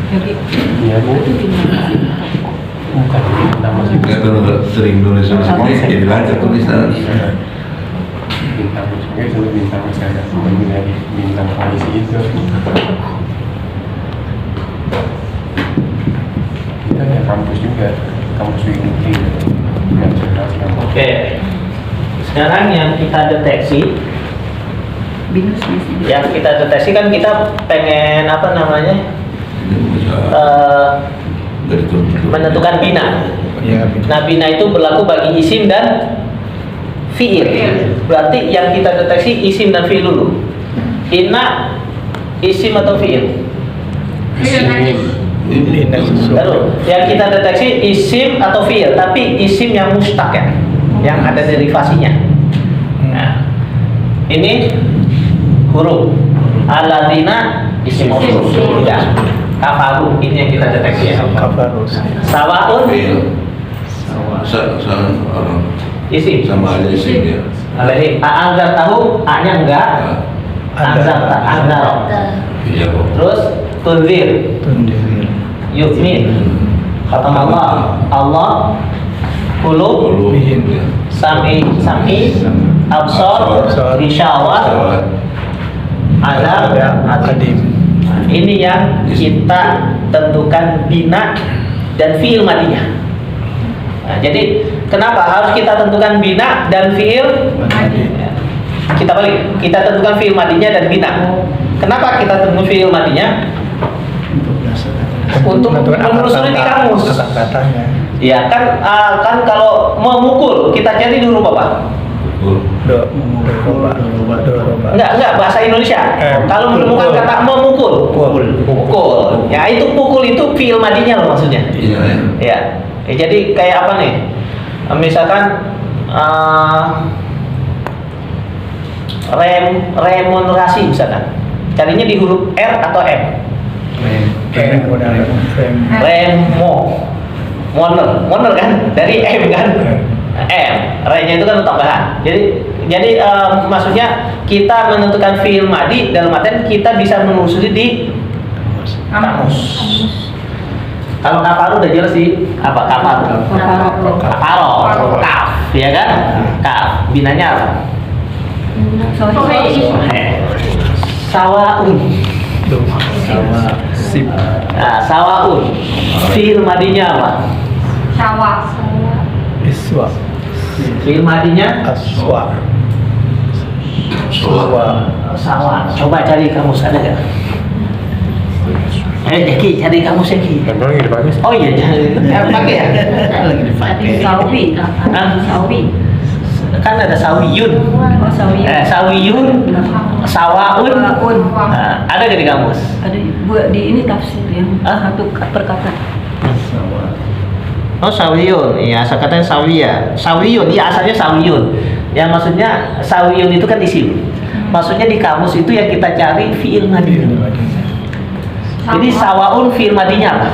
Iya bu. Bukan nama sih. Kalau sering nulis sama jadi lancar tulisan. Bintang juga itu bintang saya dari bintang polisi itu. Kita ya kampus juga, kampus Wigiti. Oke. Sekarang yang kita deteksi, yang kita deteksi kan kita pengen apa namanya? Menentukan bina. Nah, bina itu berlaku bagi isim dan fiil. Berarti yang kita deteksi isim dan fiil dulu. Inna isim atau fiil? Lalu yang kita deteksi isim atau fiil, tapi isim yang mustaq ya, yang ada derivasinya. Nah, ini huruf. Alladzina isim mausul. Ya. Kafaru ini yang kita deteksi ya. Kafaru. Sawaun isim. Sama aja isim ya. Alaihi a'adzar tahu a-nya enggak. Anzar anzar. Iya kok. Terus tunzir. Yu'min. Kata Allah qulub sami absar isyawat azab adim. Ini yang kita tentukan bina dan fiil madinya. Nah, jadi kenapa harus kita tentukan bina dan fiil? Kita balik, kita tentukan fiil madinya dan bina. Kenapa kita tentukan fiil madinya? Untuk menelusuri di kamus. Ya kan, kan kalau memukul kita cari dulu apa? Enggak bahasa Indonesia. Kalau menemukan kata memukul, pukul. Ya itu pukul itu fiil madinya loh maksudnya. Iya. Ya. Jadi kayak apa nih? Misalkan remunerasi misalkan. Carinya di huruf R atau M. Moner kan dari M kan. M, R-nya itu kan tambahan. Jadi maksudnya kita menentukan fiil madi dalam artian kita bisa menelusuri di kamus. Kalau kafaru udah jelas sih apa kafaru? Kafaro, kaf, ya kan? Kaf, binanya apa? Sawaun. Nah, sawaun. Fiil madinya apa? Iswa. Fiil madinya Aswa. sawa. Coba cari kamus ada nggak? Ki, cari kamus ya Ki. Handphone lagi dipakai. Oh iya, pakai ya. Lagi dipakai. Sawi. Kan ada sawiyun. Sawiyun, sawaun. Nah, ada nggak di kamus? Ada di ini tafsir yang satu perkata. Oh sawiyun, ya asal katanya sawiya. Sawiyun, ya asalnya sawiyun. Ya maksudnya sawiyun itu kan isim. Maksudnya di kamus itu yang kita cari fiil madi. Jadi sawaun fiil madinya apa?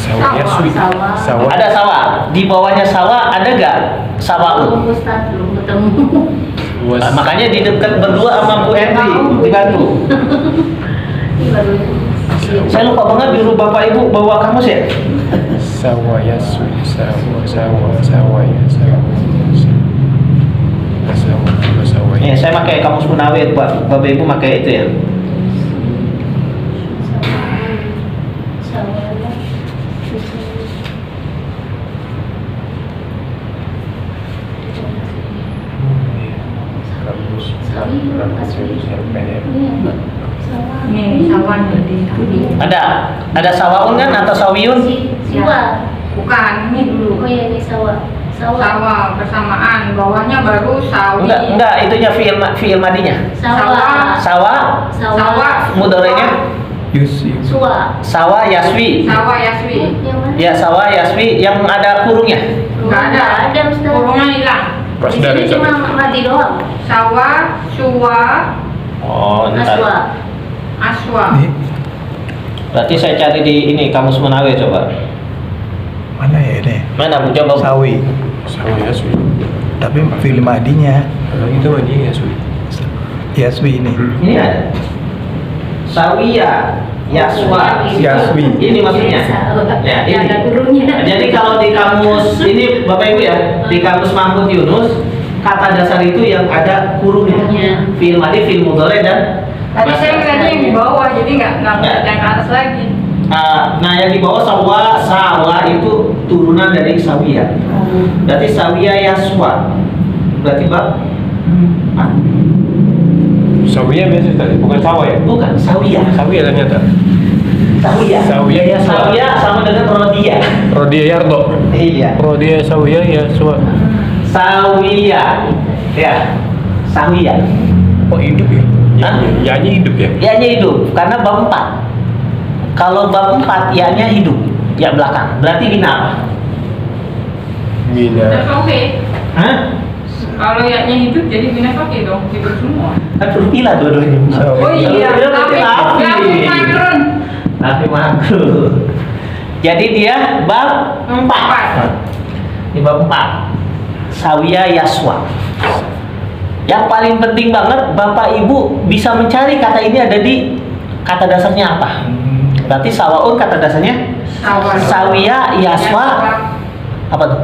Sawa. Ada sawa. Di bawahnya sawa ada nggak sawaun? Belum ketemu. Makanya di dekat berdua sama Bu Henry dibantu. Saya lupa banget di rumah Bapak Ibu bawa kamus ya. Sawa ya Ya, saya pakai kamus Munawir, Bapak Ibu pakai itu ya. Sawan berarti. Ada sawaun kan atau sawiyun? Bukan, ini dulu. Oh iya, ini sawa. Sawa bersamaan, bawahnya baru sawi. Enggak, itunya fiil madinya. Sawa, mudorenya sawa yaswi. Sawa yaswi. Ya, sawa yaswi yang ada kurungnya. Enggak ada. Kurungnya hilang. Di sini cuma mati doang. Sawa, suwa, Oh, ntar. aswa. Berarti saya cari di ini kamus Munawir coba. Mana ya ini? Mana Bu coba? Sawi. Yaswi. Tapi fiil madinya Itu mah dia Yaswi. Yaswi ini. Ini ada. Sawiya, Yaswa. Yaswi. Ini maksudnya. Ya, ini. Ada gurunya. Jadi kalau di kamus ini Bapak Ibu ya, di kamus Mahmud Yunus, kata dasar itu yang ada kurungnya. Fi'il madhi, fi'il mudhari dan Tadi saya ngeliatnya yang di bawah, jadi nggak ngeliat yang ke atas lagi. nah yang di bawah sawa itu turunan dari sawiya. Berarti sawiya yaswa. Berarti bab Sawiya biasa tadi, bukan sawah ya? bukan sawiya. Sawiya ternyata. Sawiya. Sawiya yaswa. Sawiya sama dengan rodia. Rodia Yardo. Iya. Rodia Sawiya Yaswa. Sawiya. Ya. Sawiya. Oh hidup ya? Hah? Ya-nya hidup ya? Ya-nya hidup karena bab 4. Kalau bab 4 ya-nya hidup, ya belakang. Berarti bina apa? Bina. Terus oke. Hah? Kalau yaknya hidup jadi bina pakai dong, hidup semua. Aduh, pila dua-duanya. Oh iya, tapi makrun. Tapi makrun. Jadi dia bab 4. Di bab 4. Sawiya Yaswa. Yang paling penting banget Bapak Ibu bisa mencari kata ini ada di kata dasarnya apa. Berarti sawaun kata dasarnya Sawiya Yaswa apa tuh?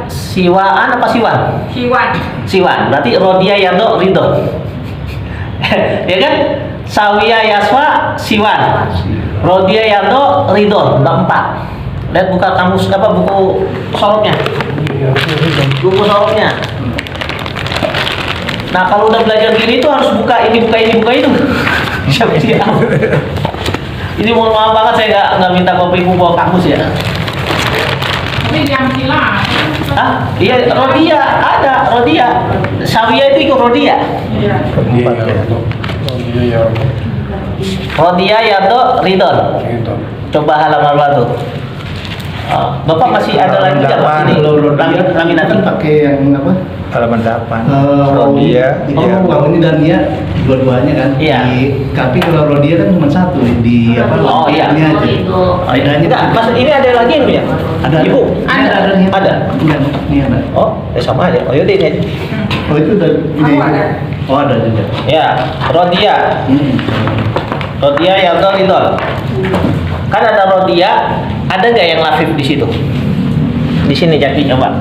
Siwaan apa siwan? Siwan. Berarti rodia yardo ridho. Ya kan? Sawiya Yaswa siwan. Rodia yardo ridho. Bab 4. Lihat buka kamus apa buku sorobnya. Buku sorobnya. Nah kalau udah belajar gini tuh harus buka ini buka itu. Siap. Ini mohon maaf banget saya nggak minta Bapak Ibu bawa kamus ya. Tapi jangan hilang. Hah? Iya rodia ada rodia. Sawiya itu ikut rodia. Iya. Rodia Yardo. Rodia Yardo. Rodia yardo ridon. Gitu. Coba halaman baru. Bapak masih ada lagi nggak Pak? Ini laminating. Pakai yang apa? Halaman 8. Rodia. Kalau ini Dania dua-duanya kan. Iya. Tapi kalau Rodia kan cuma satu di apa? Oh, iya. Ini aja. Oh, enggak, Mas, ini ada lagi yang punya? Ada. Ibu? Ada. Ada. Ini ada. Oh, sama aja. Oh, yaudah ini aja. Oh itu udah ini. Aku ada. Oh ada juga. Ya, rodia. Rodia yardo ridon. Kan ada rodia, ada nggak yang lafif di situ? Di sini Jaki coba.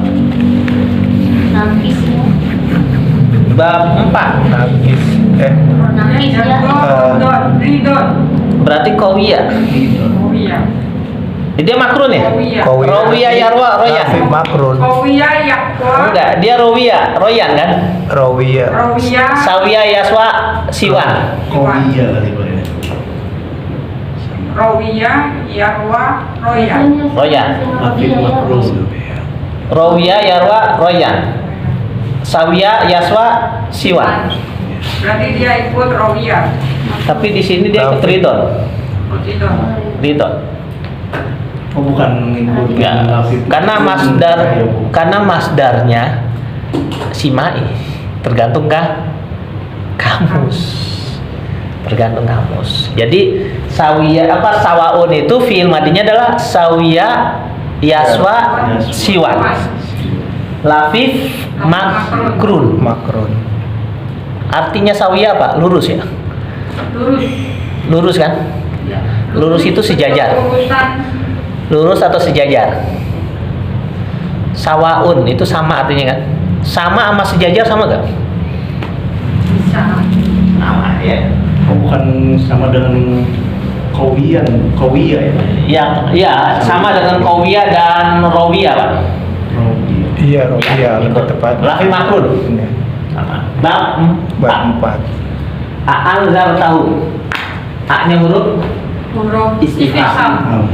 Nangkis ya. Bab 4. Nangkis. Nangkis ya. Ridon. Berarti kawiyah. Oh iya. Dia makrun ya? Kowiyah. Rawiyah yarwa royan. Lafif makrun. Kowiyah yakwa. Enggak, dia rawiyah, royan kan? Rawiya. Rawiyah. Sawiya yaswa siwan. Kowiyah kali Pak ya. Rawiyah yarwa royan. Royan. Lafif makrun. Rawiyah yarwa royan. Sawiya yaswa siwan. Berarti dia ikut rawiyah. Tapi di sini dia ikut ridon. Ridon. Ridon. Oh bukan ikut Ya, Lafif. karena masdarnya simai tergantung kamus. Tergantung kamus. Jadi sawaun itu fi'il madinya adalah sawiya yaswa siwan. Lafif makrun. Makrun. Artinya sawiya apa? Lurus ya? Lurus. Lurus kan? Lurus itu sejajar. Lurusan. Lurus atau sejajar? Sawaun itu sama artinya kan? Sama sejajar sama gak? Bisa. Sama ya. Oh bukan sama dengan Kowiyah ya. Ya sama dengan kawiyah dan rawiyah Pak. Rawiyah. Iya, Rawiya lebih tepat. Lafif makrun. Iya. Sama. Bab Bab 4. A'anzar tahu. A-nya huruf Huruf istifham.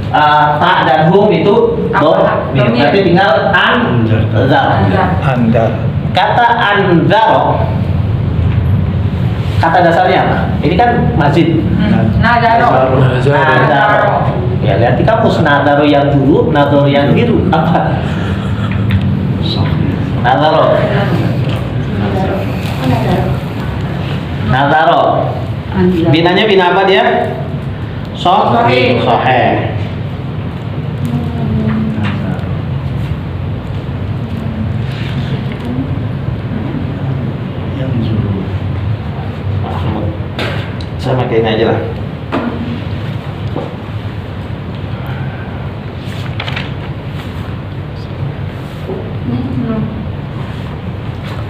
Ah. Ta dan hum itu Domir. berarti tinggal anzar. Andar. Kata anzaro, kata dasarnya apa? Ini kan mazid. Nadaro. Nadaro. Ya lihat di kamus nadaro yang dulu, nadaro yang biru apa? Nadaro. Nadaro. Binanya bina apa dia? Soheh. Soheh. Yang dulu. Sama kayak ini aja lah.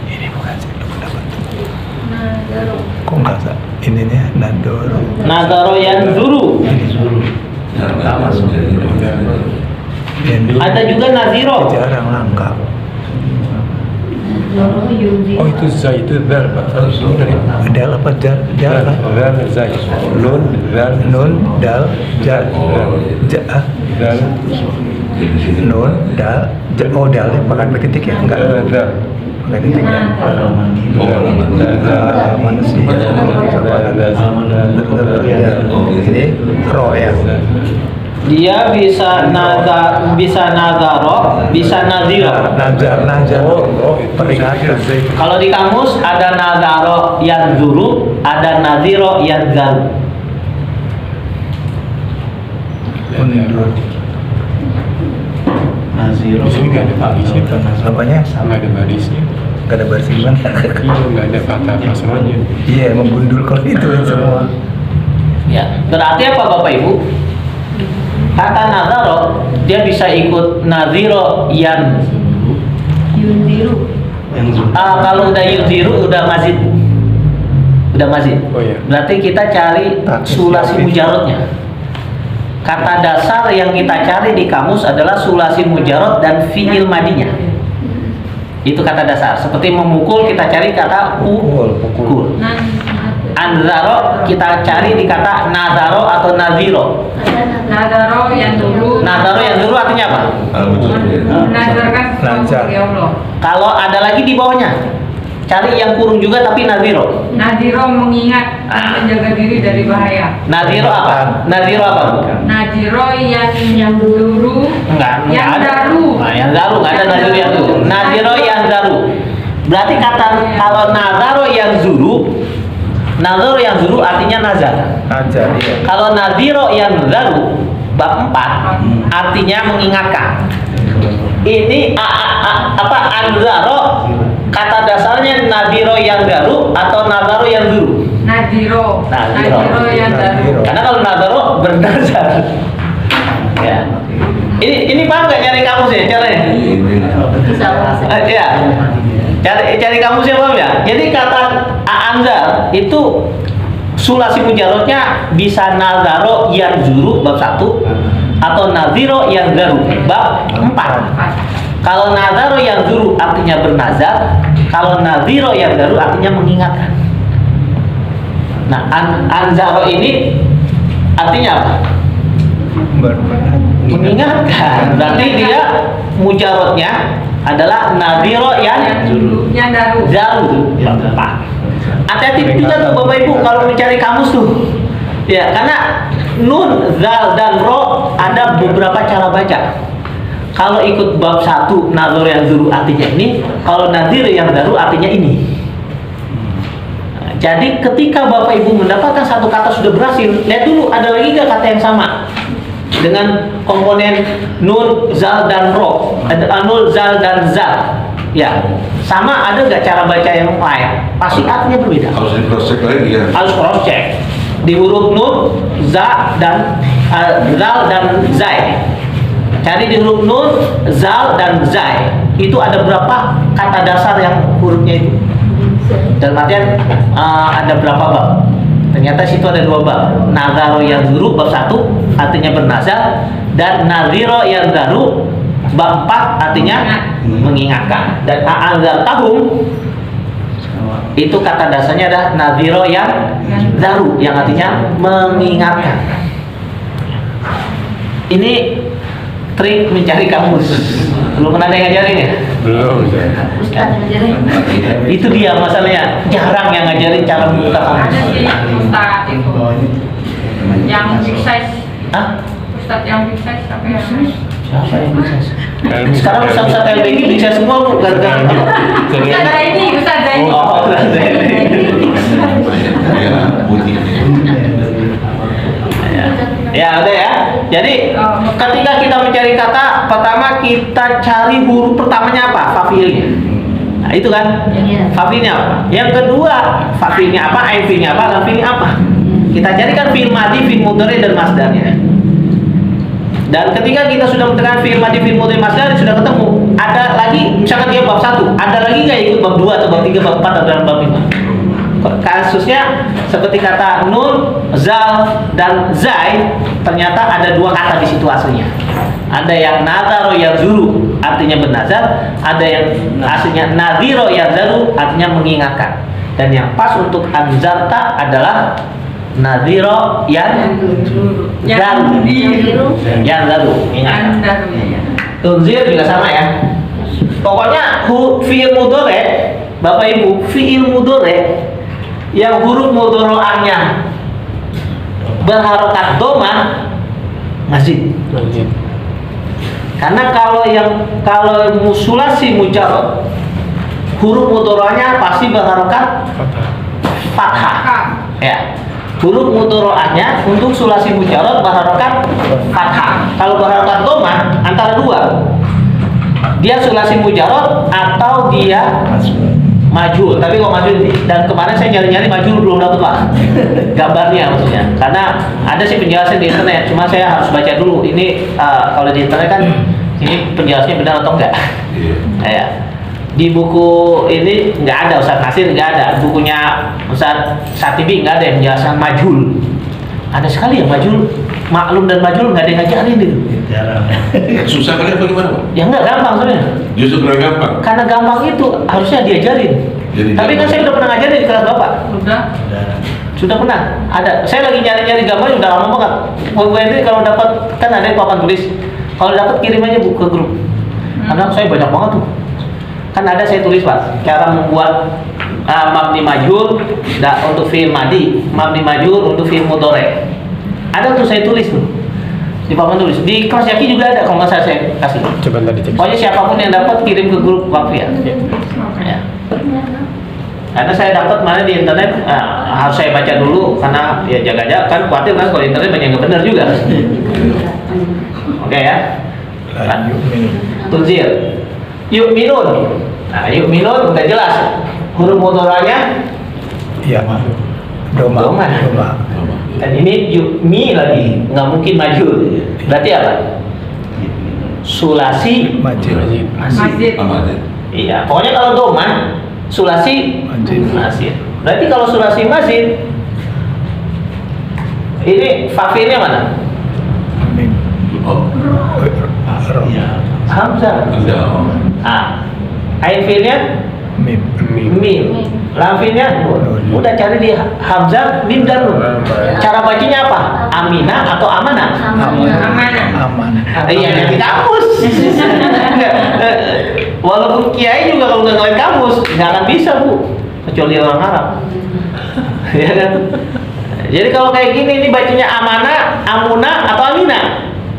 Ini bukan sih, dapat. Nadaro. Kok nggak sa? Ininya nadoro. Nadaro yang zuru. Sama sebenarnya. Ada juga naziro. Jarang langka. Zoro Yuzi. Oh itu zai itu dal pak. Dal apa jarang? Dal zai. Nun dal Nun, dal, ja, ja, dal nun, dal, ja, oh dal pakai titik ya? Enggak, dal. pakai titik ya? Mana sih? Ini ro ya? Dia bisa nazaro, bisa naziro. Najar, peringatan. Kalau di kamus ada nazaro yang zuru, ada naziro yang zaru. Mundur. Di sini nggak ada barisnya pak. Apanya? Nggak ada barisnya. Gak ada baris gimana? Iya nggak ada kata pasangannya. Iya, membundul kalau itu semua. Ya, berarti apa Bapak Ibu? Kata nazaro dia bisa ikut naziro yang Yunziru. kalau udah yuziru udah mazid. Oh iya. Berarti kita cari sulasi mujarotnya. Kata dasar yang kita cari di kamus adalah sulasi mujarot dan fi'il madinya. Itu kata dasar. Seperti memukul kita cari kata pukul. Anzaro kita cari di kata nazaro atau naziro. Nadaro yang dulu. Nazaro yang dulu artinya apa? Menazarkan sesuatu Nazar. bagi Allah. Kalau ada lagi di bawahnya, cari yang kurung juga tapi naziro. Nadiro mengingat dan menjaga diri dari bahaya. Naziro apa? Naziro apa? Nadiro yang dulu. Enggak Yang ada. daru. Nah, yang daru nggak ada naziro yang dulu. Naziro yang daru. Berarti kata kalau nazaro yang zuru, nazaro yang zuru artinya nazar. Najar, iya. Kalau naziro yang zaru bab 4 artinya mengingatkan. Ini apa anzaro kata dasarnya nadiro yang daru atau nazaro yang zuru. Nadiro. Nadiro. Nadiro yang daru. Karena kalau nazaro bernazar. Ya. Ini paham nggak cari kamusnya caranya? Ya. Cari kamusnya paham ya? Jadi kata anzar itu sulasi mujarotnya bisa nazaro yang zuru bab 1 atau naziro yang zaru bab 4. Kalau nazaro yang zuru artinya bernazar, kalau naziro yang zaru artinya mengingatkan. Nah, anzaro ini artinya apa? Mengingatkan. Berarti dia mujarotnya adalah naziro yang Yang daru. zaru. Hati-hati juga tuh Bapak Ibu kalau mencari kamus tuh. Ya, karena nun, zal, dan ro ada beberapa cara baca. Kalau ikut bab 1 nazar yang zuru artinya ini, kalau nazir yang zaru artinya ini. Nah, jadi ketika Bapak Ibu mendapatkan satu kata sudah berhasil, lihat dulu ada lagi nggak kata yang sama dengan komponen nun, zal, dan ro. Ada nun, zal, dan zal. Ya, sama ada nggak cara baca yang lain? Pasti artinya berbeda. Harus di cross check lagi ya. Harus cross check di huruf nun, za dan zal dan zai. Cari di huruf nun, zal dan zai. Itu ada berapa kata dasar yang hurufnya itu? Dalam artian ada berapa bab? Ternyata situ ada 2 bab. Nazaro yang zuru bab 1 artinya bernazar, dan naziro yang zaru bab 4 artinya mengingatkan. Dan anzar tahum itu kata dasarnya adalah naziro yang zaru yang artinya mengingatkan. Ini trik mencari kamus. Belum pernah ada yang ngajarin ya? Belum. Itu dia masalahnya, jarang yang ngajarin cara membuka kamus. Ada sih Ustadz itu. Yang big size. Hah? Ustadz yang big size apa ya? Siapa yang bisa? Sekarang Ustaz LBG bisa semua bu, gara-gara Ustadz Zaini, Ustadz Zaini. Oh, Ustaz Zaini. Ya, bunyi. Ya udah ya. Jadi ketika kita mencari kata, pertama kita cari huruf pertamanya apa? Fa'ilnya. Nah itu kan. Iya. Fa'ilnya apa? Yang kedua, fa'ilnya apa? Ain fi'ilnya apa? Lam fi'ilnya apa? Kita carikan fi'il madhi, fi'il mudhari dan masdarnya. Dan ketika kita sudah menekan fi'il madhi, fi'il mudhari, masdar sudah ketemu. Ada lagi, misalkan dia bab 1, ada lagi nggak ikut bab 2 atau bab 3, bab 4 atau bab 5? Kasusnya seperti kata nun, zal, dan zai, ternyata ada 2 kata di situ aslinya. Ada yang nadharo yazuru, artinya bernazar. Ada yang aslinya nadhiro yazaru, artinya mengingatkan. Dan yang pas untuk anzarta adalah nadhiro yang zaru, ingat. Tunzir juga sama ya. Pokoknya fi'il mudhari, Bapak Ibu, fi'il mudhari yang huruf mudhari'ahnya berharokat dhamma mazid. Karena kalau sulasi mujarrad, huruf mudhari'ahnya pasti berharokat fathah. Ya. Huruf mudhari'ahnya untuk sulasi mujarrad berharokat fathah. Kalau berharokat dhamma antara 2. Dia sulasi mujarrad atau dia majhul. Tapi kalau majhul, dan kemarin saya nyari-nyari majhul belum dapat Pak gambarnya maksudnya, karena ada sih penjelasan di internet, cuma saya harus baca dulu. Ini kalau di internet kan ini penjelasannya benar atau enggak. Ya. Di buku ini nggak ada, Ustaz Nasir nggak ada, bukunya Ustaz Satibi nggak ada yang menjelaskan majhul. Ada sekali yang majhul, maklum dan majhul nggak ada yang ngajarin itu. Susah kali apa gimana, Pak? Ya nggak gampang sebenarnya. Justru karena gampang. Karena gampang itu harusnya diajarin. Tapi kan saya udah pernah ngajarin di kelas Bapak. Sudah pernah. Ada. Saya lagi nyari-nyari gambar udah lama banget. Gue ini kalau dapat kan ada papan tulis. Kalau dapat kirim aja Bu ke grup. Karena saya banyak banget tuh. Kan ada saya tulis Pak, cara membuat mabni majhul untuk fi'il madhi, mabni majhul untuk fi'il mudhari. Ada tuh saya tulis tuh di papan tulis. Di kelas Yaki juga ada kalau nggak salah saya kasih. Coba tadi cek. Pokoknya siapapun yang dapat kirim ke grup Wakfiyah. Ya. Karena saya dapat mana di internet, harus saya baca dulu karena ya jaga-jaga kan khawatir kan kalau internet banyak yang nggak benar juga. Oke ya. Tunzir. Yu'minun. Nah, yu'minun udah jelas. Huruf mudhari'nya Iya. Doma. Dan ini yu'mi lagi, nggak mungkin majhul. Berarti apa? Sulasi Majid. Masjid. Iya, pokoknya kalau doma sulasi masjid. Berarti kalau sulasi masjid ini fakirnya mana? Mim. Oh, Hamzah. Ain fiilnya Mim. mim. Lam fiilnya nun. Udah cari di hamzah, mim dan nun. Cara bacanya apa? Amina atau amana? Aman. Iya, yang di kamus. Walaupun kiai juga kalau nggak ngeliat kamus nggak akan bisa Bu, kecuali orang Arab. Ya kan? Jadi kalau kayak gini ini bacanya amana, amuna atau amina,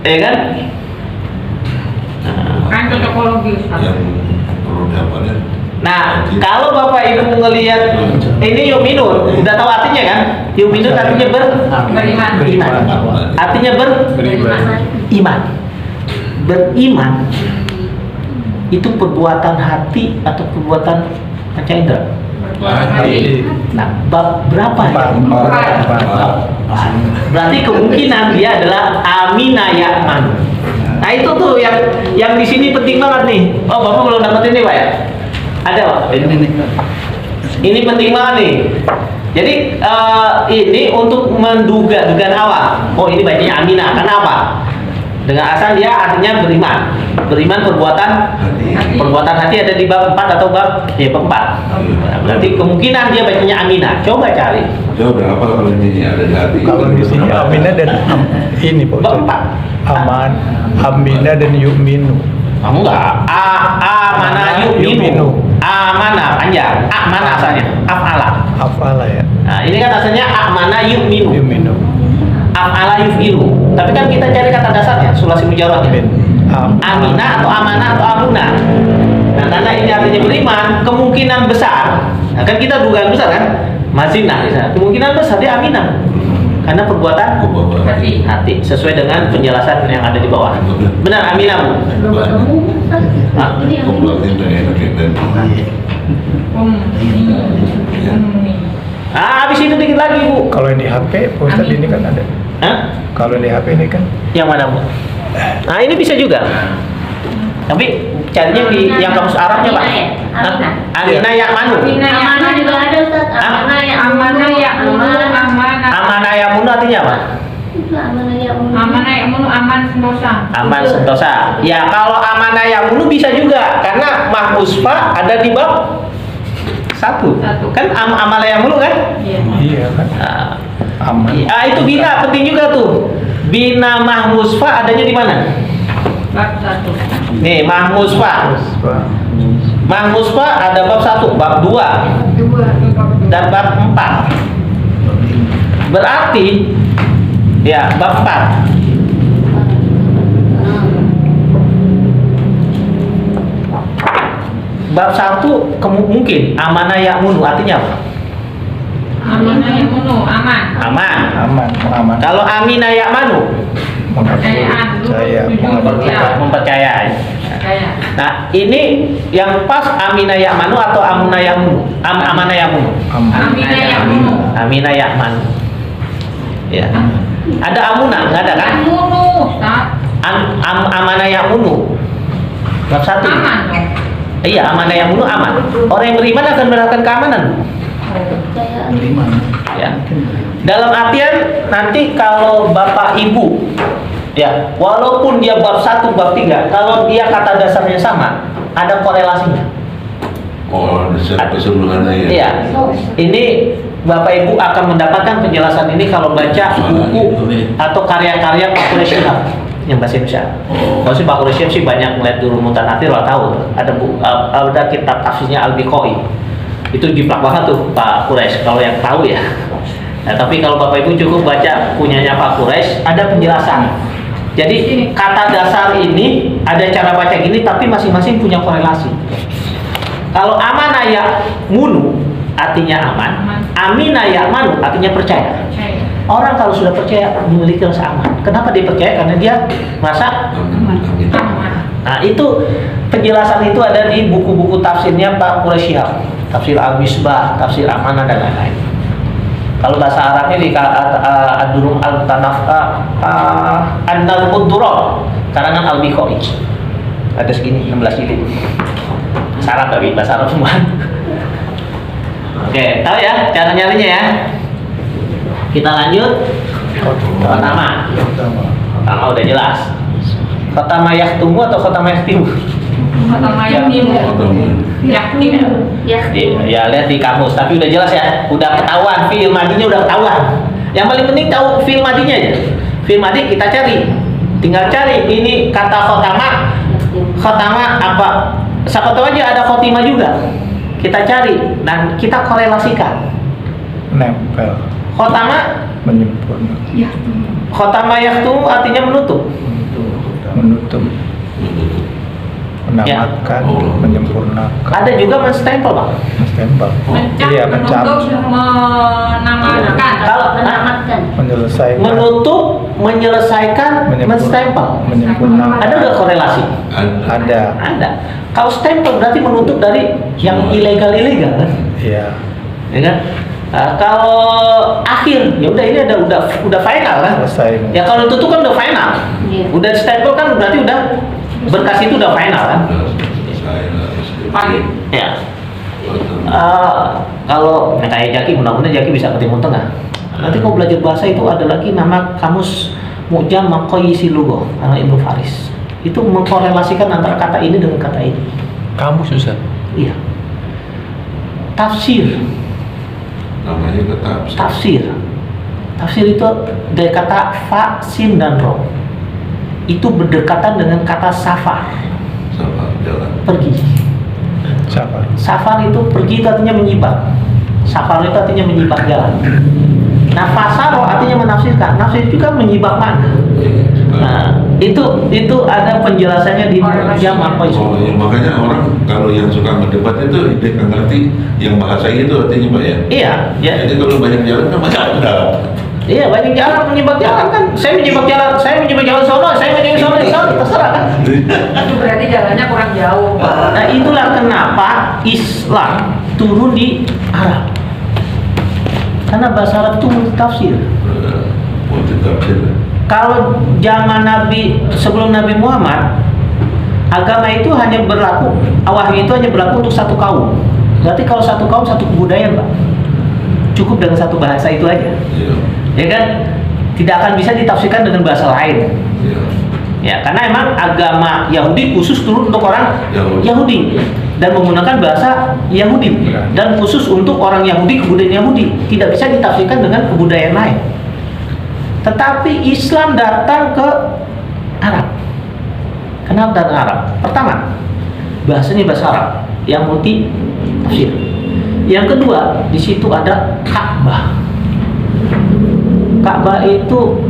ya kan? Kan cocokologi. yang perlu dihafalin. Nah, kalau Bapak Ibu ngelihat ini yuminun, udah tahu artinya kan? Yuminun artinya beriman. Artinya beriman. Beriman itu perbuatan hati atau perbuatan panca indera? Nah, bab berapa ya? Berarti kemungkinan dia adalah amina ya'man. Nah itu tuh yang di sini penting banget nih. Oh Bapak belum dapat ini Pak ya? Ada Pak? Ini penting banget nih. Jadi ini untuk menduga dugaan awal. Oh ini bacanya amina. Kenapa? Dengan asal dia artinya beriman. Beriman perbuatan hati ada di bab 4 atau bab 4. Berarti kemungkinan dia bacanya amina. Coba cari. Coba berapa kalau ini ada di hati? Kalau di sini Amina dan ini Pak. Bab 4. Aman, Amina dan Yu'minu. Kamu enggak amana yu'minu. Amana panjang. Amana asalnya. Afala ya. Nah, ini kan asalnya amana yu'minu. Yu'minu. Af'ala yuf'ilu. Tapi kan kita cari kata dasarnya, sulasi mujarrad. Amina atau amana atau amuna. Nah, karena ini artinya beriman, kemungkinan besar. Nah, kan kita dugaan besar kan? Mazinah misalnya. Kemungkinan besar dia aminah. Karena perbuatan hati sesuai dengan penjelasan yang ada di bawah. Benar aminah Bu? Habis itu dikit lagi Bu. Kalau yang di HP, Pak Ustadz ini kan ada. Hah? Kalau yang di HP ini kan Yang mana Bu? Nah ini bisa juga. Tapi carinya di yang kamus Arabnya Pak. Aminah ya manu. Amanah juga ada Ustaz. Amanah ya Amanah ya munu, amanah. Amanah ya munu artinya apa? Amanah ya munu. Amanah ya munu, aman sentosa. Aman sentosa. Ya kalau amanah ya munu bisa juga karena mahmusfa ada di bab 1. Kan amanah ya munu kan? Iya. iya kan aman. Itu bina penting juga tuh. Bina mahmusfa adanya di mana? Bab 1. Nih mahmusfa. Pak. Mahmusfa ada bab 1, bab 2, 2. dan bab 4. Berarti ya bab 4. Bab 1 mungkin amanah ya'munu artinya apa? Amanah ya munu, aman. Aman. Aman. Kalau aminah ya'manu Percaya, mempercayai. Kayak. Nah, ini yang pas aminah ya'manu atau amunah ya'munu? Amanah ya'munu. Aminah ya munu. Aminah ya'manu. Ya. Ada amunah, enggak ada kan? Munu, Ustaz. Amanah ya'munu. Bab 1. Aman dong. Iya, amanah ya'munu aman. Orang yang beriman akan mendapatkan keamanan. Kepercayaan. Ya. Dalam artian nanti kalau Bapak Ibu ya, walaupun dia bab 1, bab 3, kalau dia kata dasarnya sama, ada korelasinya. Oh, dasar keseluruhannya ya. Iya. Ini Bapak Ibu akan mendapatkan penjelasan ini kalau baca buku atau karya-karya Pak Quraish Shihab yang bahasa Indonesia. Kalau sih Pak Quraish Shihab sih banyak melihat dulu Mutanatsir lah tahu. Ada kitab tafsirnya Al-Biqai. Itu jiplak banget tuh Pak Quraish kalau yang tahu ya. Nah, tapi kalau Bapak Ibu cukup baca punyanya Pak Quraish, ada penjelasan. Jadi kata dasar ini ada cara baca gini, tapi masing-masing punya korelasi. Kalau amanah ya munu artinya aman, aminah ya manu artinya percaya. Orang kalau sudah percaya memiliki rasa aman. Kenapa dia percaya? Karena dia merasa Amin. Nah itu penjelasan itu ada di buku-buku tafsirnya Pak Quraish Shihab, tafsir Al-Misbah, tafsir Amanah dan lain-lain. Kalau bahasa Arabnya di Ad-Durung Al-Tanafka An-Nalmud-Durah karangan Al-Biqai. Ada segini 16 jilid. Sarap tapi bahasa Arab semua. Oke, tahu ya cara nyarinya ya. Kita lanjut. Pertama udah jelas. Khatama yahtumu atau khatama yahtimu? Khatama yahtimu. Yahtimu. Ya lihat di kamus, tapi udah jelas ya, udah ketahuan fi'il madinya udah ketahuan. Yang paling penting tahu fi'il madinya aja. Fi'il madi kita cari, tinggal cari ini kata khotama apa? Siapa tahu aja ada khotimah juga. Kita cari dan kita korelasikan. Nempel. Khotama Menyempurna. khotama yahtum artinya menutup. Menutup. Menamatkan. Menyempurnakan. Ada juga menstempel Bang. Menstempel. Iya, Menutup, menamatkan. Kalau Menamatkan. menyelesaikan. menutup, menyelesaikan, menstempel. Menyempurnakan. Ada nggak korelasi? Ada. Ada. Kalau stempel berarti menutup dari yang ilegal-ilegal kan? Iya. Ya kan? Kalau akhir, ya udah ini udah final kan? Selesai. Ya kalau tutup kan udah final. Iya. Udah stempel kan berarti udah berkas itu udah final kan? Pahit. Ya. Kalau kayak Jaki, mudah-mudahan Jaki bisa ketemu tengah. Nanti kalau belajar bahasa itu ada lagi nama kamus Mu'jam Maqayisi Lugha karena Ibnu Faris. Itu mengkorelasikan antara kata ini dengan kata ini. Kamu susah. Iya. Tafsir. Namanya tetap Tafsir. Tafsir itu dari kata fa, sin dan ro. Itu berdekatan dengan kata safar. sama jalan. Pergi. Safar. Safar itu pergi itu artinya menyibak. Safar itu artinya menyibak jalan. Nah, fasaro artinya menafsirkan. Nafsir juga menyibak mana. Nah, itu ada penjelasannya di jam apa itu. Oh, ya, makanya orang kalau yang suka mendebat itu dia nggak ngerti yang bahasa itu artinya Pak ya. Iya, ya. Jadi kalau banyak jalan kan macam ada. Iya, banyak jalan menyibak jalan kan. Saya menyibak jalan sono, saya menyibak sono, terserah kan. Itu berarti jalannya kurang jauh, Pak. Nah, itulah kenapa Islam turun di Arab. Karena bahasa Arab itu multitafsir. Multitafsir. Kalau zaman Nabi, sebelum Nabi Muhammad, agama itu hanya berlaku, wahyu itu hanya berlaku untuk satu kaum. Berarti kalau satu kaum, satu kebudayaan, Pak. Cukup dengan satu bahasa itu aja. Iya. Ya kan? Tidak akan bisa ditafsirkan dengan bahasa lain. Iya. Ya, karena emang agama Yahudi khusus turun untuk orang Yahudi dan menggunakan bahasa Yahudi dan khusus untuk orang Yahudi, kebudayaan Yahudi, tidak bisa ditafsirkan dengan kebudayaan lain. Tetapi Islam datang ke Arab. Kenapa datang Arab? Pertama, bahasanya bahasa Arab yang multi tafsir. Yang kedua, di situ ada Ka'bah. Ka'bah itu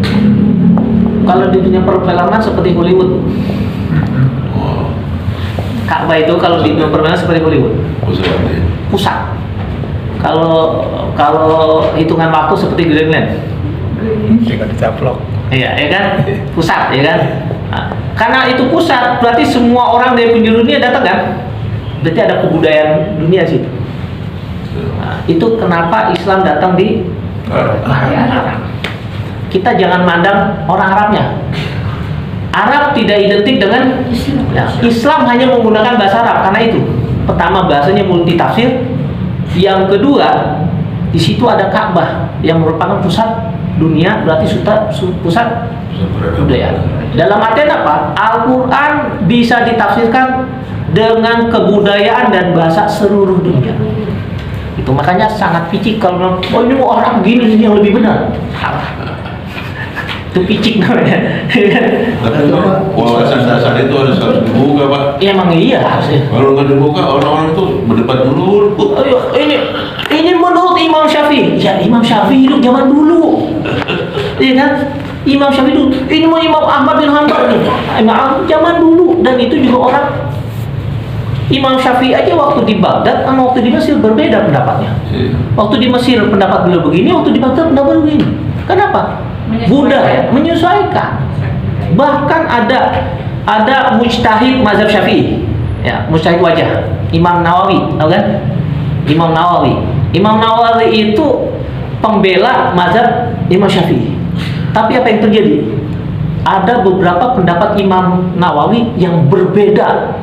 kalau di dunia perfilman seperti Hollywood. Ka'bah itu kalau di dunia perfilman seperti Hollywood. Pusat. Kalau hitungan waktu seperti Greenland. Tinggal dicaplok. Iya, ya kan? Pusat, ya kan? Nah, karena itu pusat, berarti semua orang dari penjuru dunia datang kan? Berarti ada kebudayaan dunia situ. Nah, itu kenapa Islam datang di Arab. Kita jangan mandang orang Arabnya. Arab tidak identik dengan Islam hanya menggunakan bahasa Arab karena itu. Pertama, bahasanya multitafsir. Yang kedua, di situ ada Ka'bah yang merupakan pusat dunia, berarti pusat budaya. Dalam artian apa? Al-Quran bisa ditafsirkan dengan kebudayaan dan bahasa seluruh dunia. Itu makanya sangat picik kalau oh ini orang gini ini yang lebih benar. Salah. Itu picik namanya. Tapi wawasan dasar itu harus dibuka, Pak. Ya, emang iya harusnya. Kalau nggak dibuka, orang-orang tuh berdebat dulu. Ini menurut Imam Syafi'i. Ya, Imam Syafi'i hidup zaman dulu. Iya kan? Imam Syafi'i itu. Ini mau Imam Ahmad bin Hanbal nih. Imam zaman dulu dan itu juga orang. Imam Syafi'i aja waktu di Baghdad sama waktu di Mesir berbeda pendapatnya. Waktu di Mesir pendapat beliau begini, waktu di Baghdad pendapat begini. Kenapa? Budaya menyesuaikan. Bahkan ada mujtahid mazhab Syafi'i. Ya, mujtahid wajah. Imam Nawawi, tahu kan? Imam Nawawi itu pembela mazhab Imam Syafi'i. Tapi apa yang terjadi? Ada beberapa pendapat Imam Nawawi yang berbeda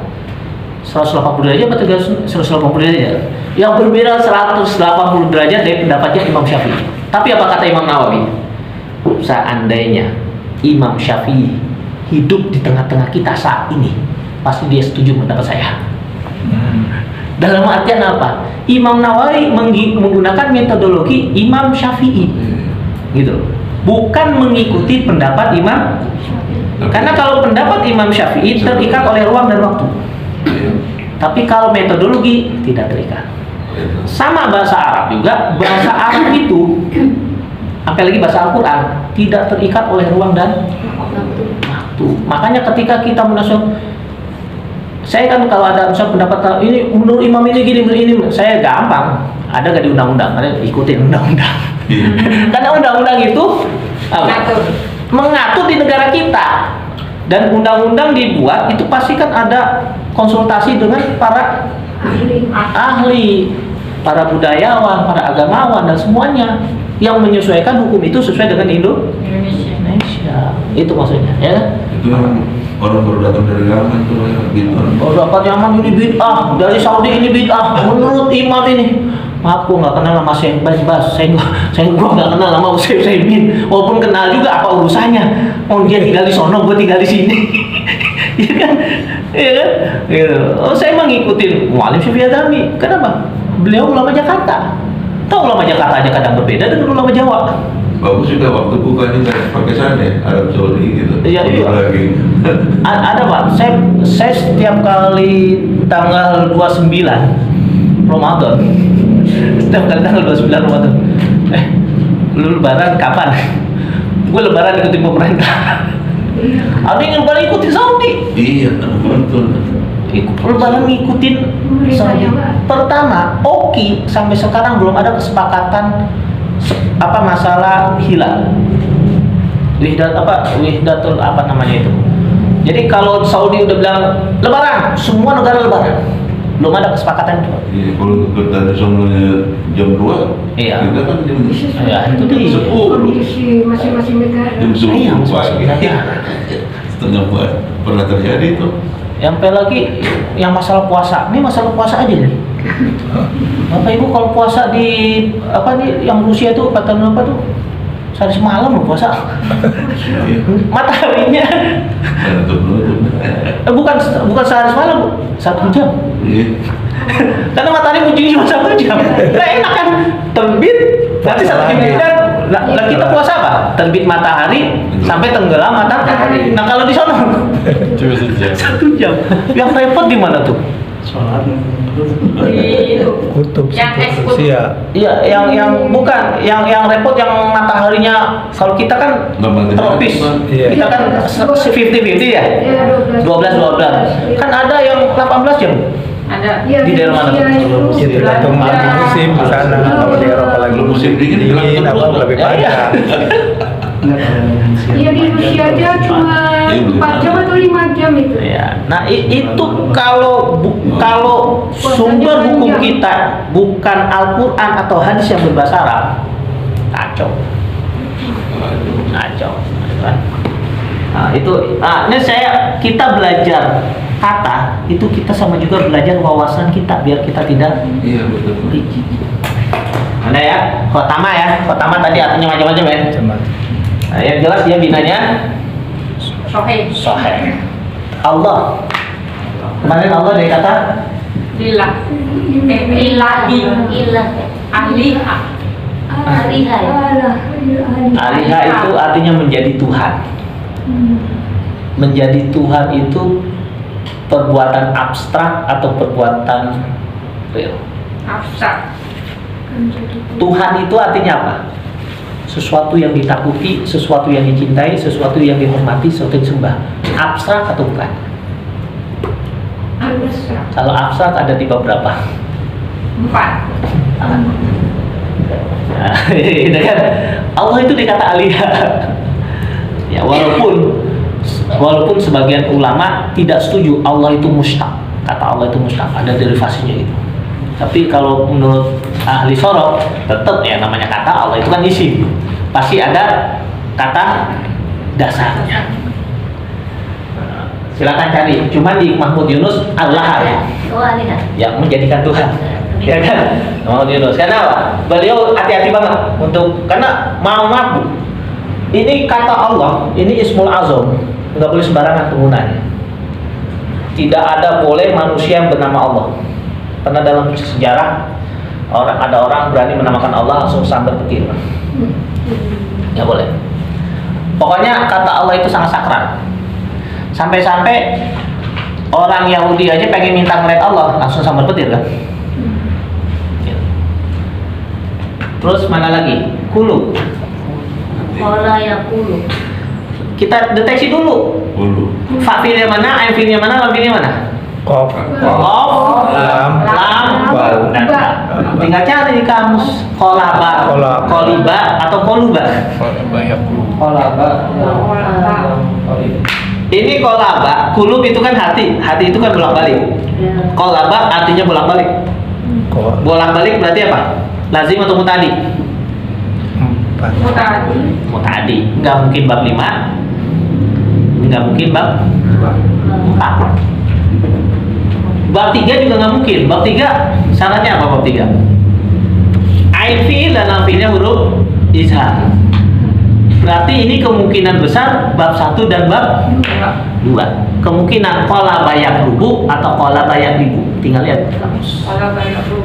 180 derajat atau 180 derajat? Yang berbeda 180 derajat dari pendapatnya Imam Syafi'i. Tapi apa kata Imam Nawawi? Seandainya Imam Syafi'i hidup di tengah-tengah kita saat ini, pasti dia setuju pendapat saya. Dalam artian apa? Imam Nawawi menggunakan metodologi Imam Syafi'i, gitu. Bukan mengikuti pendapat Imam. Karena kalau pendapat Imam Syafi'i terikat oleh ruang dan waktu. Tapi kalau metodologi tidak terikat. Sama bahasa Arab juga. Bahasa Arab itu, apalagi bahasa Al-Quran, tidak terikat oleh ruang dan waktu. Makanya ketika kita menasihkan, saya kan kalau ada misal pendapat ini menurut imam ini gini, ini saya gampang. Ada gak di undang-undang? Ada ikutin undang-undang. Karena undang-undang itu mengatur di negara kita. Dan undang-undang dibuat itu pasti kan ada konsultasi dengan para ahli, para budayawan, para agamawan dan semuanya yang menyesuaikan hukum itu sesuai dengan Indonesia. Itu maksudnya, ya. Itu yang orang baru datang dari Yaman itu bid'ah. Oh, dapat Yaman ini bid'ah, dari Saudi ini bid'ah. Menurut imam ini. Maaf, gua nggak kenal sama Syekh Bas. Saya nggak kenal sama Syekh Saimin. Walaupun kenal juga apa urusannya? Oh, dia tinggal di sono, gua tinggal di sini. Iya kan? Iya kan? Gitu. Oh, saya emang ngikutin Mu'alim Syafi'i Adzami. Kenapa? Beliau ulama Jakarta. Tahu ulama Jakarta aja kadang berbeda dengan ulama Jawa. Bagus juga waktu bukanya nggak pakai sana ya, Arab Saudi gitu. Iya. Lagi. Ada Pak. Saya setiap kali tanggal 29 Ramadan. Setiap kali tanggal 29 Ramadan. Lu lebaran kapan? Gue lebaran ikutin pemerintah. Ada yang lebaran ikutin Saudi. Iya, betul. Lebaran ngikutin Saudi. Pertama, Oki sampai sekarang belum ada kesepakatan apa masalah hilal. Wihdatul apa namanya itu. Jadi kalau Saudi udah bilang lebaran, semua negara lebaran. Belum ada kesepakatan itu. Iya, kalau dari sononya jam 2. Iya. Kita kan jam Ya, itu dia. 10. Kondisi masing-masing negara. Jam 10 Iya, pagi. Setengah 4 pernah terjadi itu. Yang lagi yang masalah puasa. Ini masalah puasa aja nih. Bapak Ibu kalau puasa di apa nih yang Rusia tuh kata apa tuh? Sehari semalam loh puasa. Iya. Mataharinya bukan sehari semalam, Bu. 1 jam. Iya. Karena matahari muncul cuma 1 jam. Nah, enak kan? Terbit nanti 1 jam kemudian. Nah, kita puasa apa? Terbit matahari sampai tenggelam matahari. Nah, kalau di sana Cuma sejam. 1 jam. Yang repot di mana tuh? Di itu. Kutub Yang ekskut. Rusia. Iya, yang bukan, yang repot yang mataharinya kalau kita kan Nggak matahari. tropis, Iya. kita kan 50-50 ya, Ya, 12-12. Kan ada yang 18 jam. Ada. Di daerah mana tuh? Ya tergantung lagi musim di sana. Kalau di Eropa lagi Kalau musim dingin, dingin gelap apa terus, lebih Iya. panjang. Iya di Rusia aja cuma 4 jam atau 5 jam itu. Ya, nah itu kalau sumber hukum kita bukan Al-Quran atau hadis yang berbahasa Arab, kacau. Kan? Nah, itu, ini kita belajar kata itu kita sama juga belajar wawasan kita biar kita tidak Iya betul. licik. Ada ya, khotama tadi artinya macam-macam ya. Cuman Nah, yang jelas dia binanya Soheh. sahih. Allah. Kemarin Allah dari kata Lillah. Ilahi. Ilah. Aliha. Alihai. Aliha itu artinya menjadi Tuhan. Menjadi Tuhan itu perbuatan abstrak atau perbuatan real. Abstrak. Tuhan itu artinya apa? Sesuatu yang ditakuti, sesuatu yang dicintai, sesuatu yang dihormati, sesuatu yang disembah. Abstrak atau bukan? Abstrak. Kalau abstrak ada di bab berapa? 4. Nah, itu kan Allah itu dikata aliha. Ya, walaupun sebagian ulama tidak setuju Allah itu mustaq. Kata Allah itu mustaq, ada derivasinya gitu. Tapi kalau menurut ahli sorok, tetap ya namanya kata Allah itu kan isim. Pasti ada kata dasarnya. Silakan cari. Cuma di Mahmud Yunus Allah ya, Oh, alihai. yang menjadikan Tuhan. Ya kan? Mahmud Yunus. Karena apa? Beliau hati-hati banget karena maaf Bu. Ini kata Allah, ini Ismul Azam, nggak boleh sembarangan penggunaannya. Tidak ada boleh manusia yang bernama Allah. Karena dalam sejarah ada orang berani menamakan Allah langsung sambar petir. Nggak boleh. Pokoknya kata Allah itu sangat sakral. Sampai-sampai orang Yahudi aja pengen minta ngeliat Allah langsung sambar petir kan. Terus mana lagi? Kulu. Kola yakulu. Kita deteksi dulu. Dulu. Fa'ilnya mana, ainfilnya mana, lamfilnya mana? Kof, Kof, lam, lam, bau. dan ba. Tinggal cari di kamus. Kolaba, koliba, atau koluba. Kolaba. Ini kolaba, kulub itu kan hati. Hati itu kan bolak-balik. Kolaba artinya bolak-balik. Bolak-balik berarti apa? Lazim atau mutadi? 4. Mutadi. Mutadi. Nggak mungkin bab 5. Nggak mungkin bab 4. Bab 3 juga nggak mungkin. Bab 3 syaratnya apa bab 3? Ain fi'il dan lam fi'ilnya huruf izhar. Berarti ini kemungkinan besar bab 1 dan bab 2. Kemungkinan qala bayak rubu atau qala bayak ribu. Tinggal lihat kamus. Kalau banyak ruh.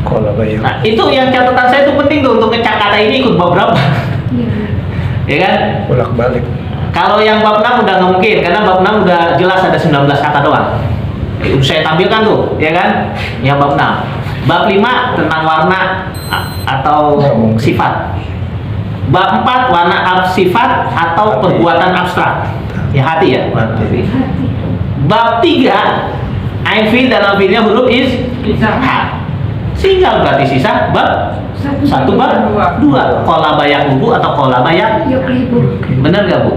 Kola bayang. Nah, itu yang catatan saya itu penting tuh untuk ngecek kata ini ikut bab berapa. Ya kan? Bolak balik. Kalau yang bab 6 udah nggak mungkin karena bab 6 udah jelas ada 19 kata doang. Saya tampilkan tuh, ya kan? Yang bab 6. Bab 5 tentang warna atau sifat. Bab 4 warna sifat atau perbuatan abstrak. Ya hati ya. Hati. Bab 3 ain fi'il dan lam fi'ilnya huruf izhar. Sehingga berarti sisa bab 1 bab 2. Qala bayak rubu atau qala bayak. Benar gak Bu?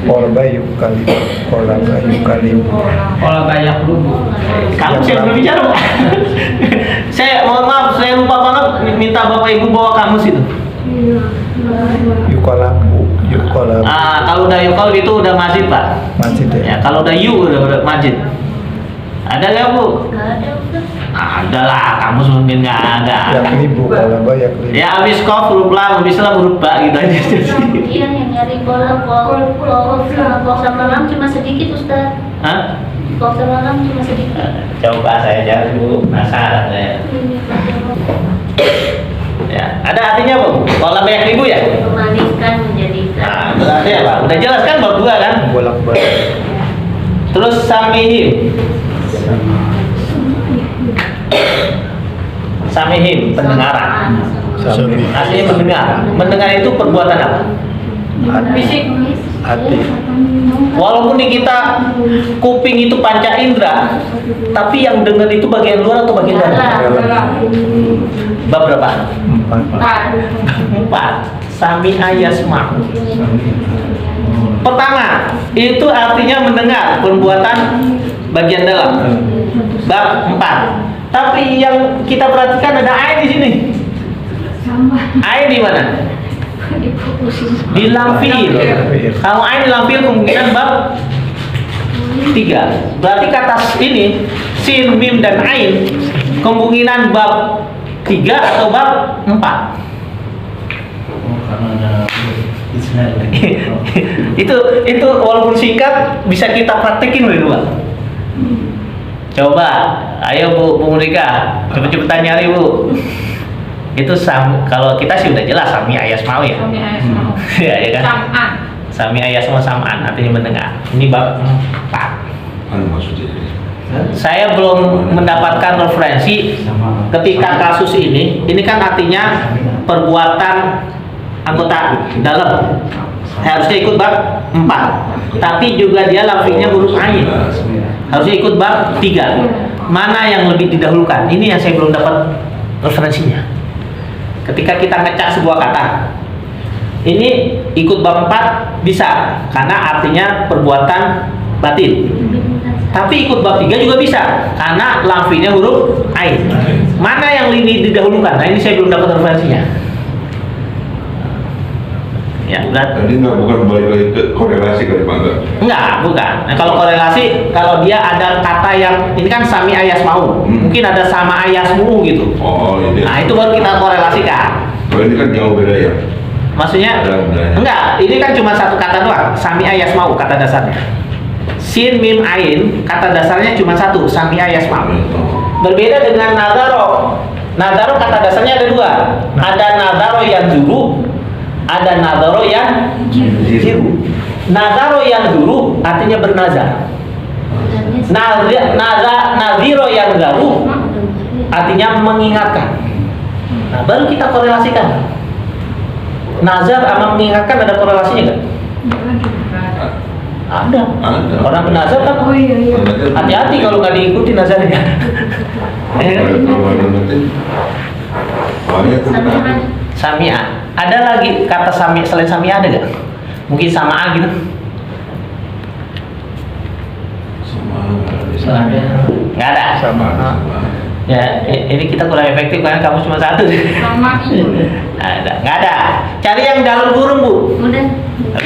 Kola bayu kali. Kola bayu kali. Qala bayak rubu. Kamu yang berbicara Bu. Saya mohon maaf, saya lupa banget minta Bapak Ibu bawa kamus itu. Yukolabu. Kalau udah yukol itu udah masjid Pak. Masjid ya. Ya, kalau udah udah masjid. Ada nggak Bu? Nggak ada udah. Ada lah, kamus mungkin nggak ada. Yaklibu kalau Mbak yaklibu. Ya habis kof huruf lam, habis lam huruf ba gitu aja. Iya yang nyari bola kok sama lam cuma sedikit Ustaz. Hah? Kok sama lam cuma sedikit. Coba saya cari dulu, penasaran saya. Ya, ada artinya Bu? Kalau banyak ribu ya? Memaniskan menjadikan. Nah, berarti apa? Udah jelas kan bab 2 kan? Bolak-balik. Terus samihim. Samihim, pendengaran. Artinya mendengar. Mendengar itu perbuatan apa? Fisik. Hati. Walaupun di kita kuping itu panca indera, tapi yang dengar itu bagian luar atau bagian dalam? Bab berapa? 4. Sami ayasma. Pertama, itu artinya mendengar, perbuatan bagian dalam. Bab 4. Tapi yang kita perhatikan ada ain di sini. Ain di mana? Di lamfil. Kalau ain di lamfil kemungkinan bab 3. Berarti kata ini sin, mim dan ain kemungkinan bab 3 atau bab 4. itu walaupun singkat bisa kita praktekin loh Pak. Coba, ayo Bu Murika, cepet-cepetan nyari Bu. Itu kalau kita sih udah jelas sami ayasmau ya. Sami ayasmau. Ya, ya kan? Sam'an. Sami ayasmau sam'an artinya mendengar. Ini bab 4. Apa maksudnya? Saya belum mendapatkan referensi ketika kasus ini kan artinya perbuatan anggota dalam. Harusnya ikut bab 4. Tapi juga dia lafznya huruf ain. Harusnya ikut bab 3. Mana yang lebih didahulukan? Ini yang saya belum dapat referensinya. Ketika kita ngecak sebuah kata, ini ikut bab 4 bisa karena artinya perbuatan batin. Tapi ikut bab 3 juga bisa karena lafznya huruf ain. Mana yang lebih didahulukan? Nah, ini saya belum dapat referensinya. Ya, berarti Tadi bukan balik lagi ke korelasi kali Pak? enggak, bukan. Nah, kalau korelasi, kalau dia ada kata yang ini kan sami ayasmau, mungkin ada sama ayasmu gitu. Oh, ini. Nah, itu baru kita korelasikan. Kalau ini kan jauh beda ya. Maksudnya Ada. enggak, ini kan cuma satu kata doang, sami ayasmau kata dasarnya. Sin mim ain kata dasarnya cuma satu, sami ayasmau. Berbeda dengan nadaro. Nadaro kata dasarnya ada 2. Ada nadaro yang dulu, ada nadaro yang jiru. Nadaro yang dulu artinya bernazar. Nadiro yang garu artinya mengingatkan. Nah, baru kita korelasikan. Nazar sama mengingatkan ada korelasinya nggak? Ada. Orang bernazar kan hati-hati kalau nggak diikuti nazarnya. Samia. Ada lagi kata sami selain samia ada nggak? Mungkin sama gitu. Nggak ada. Sama. Ya, ini kita kurang efektif karena kamu cuma satu. Sama Ada, nggak ada. Cari yang dalam kurung Bu. Udah.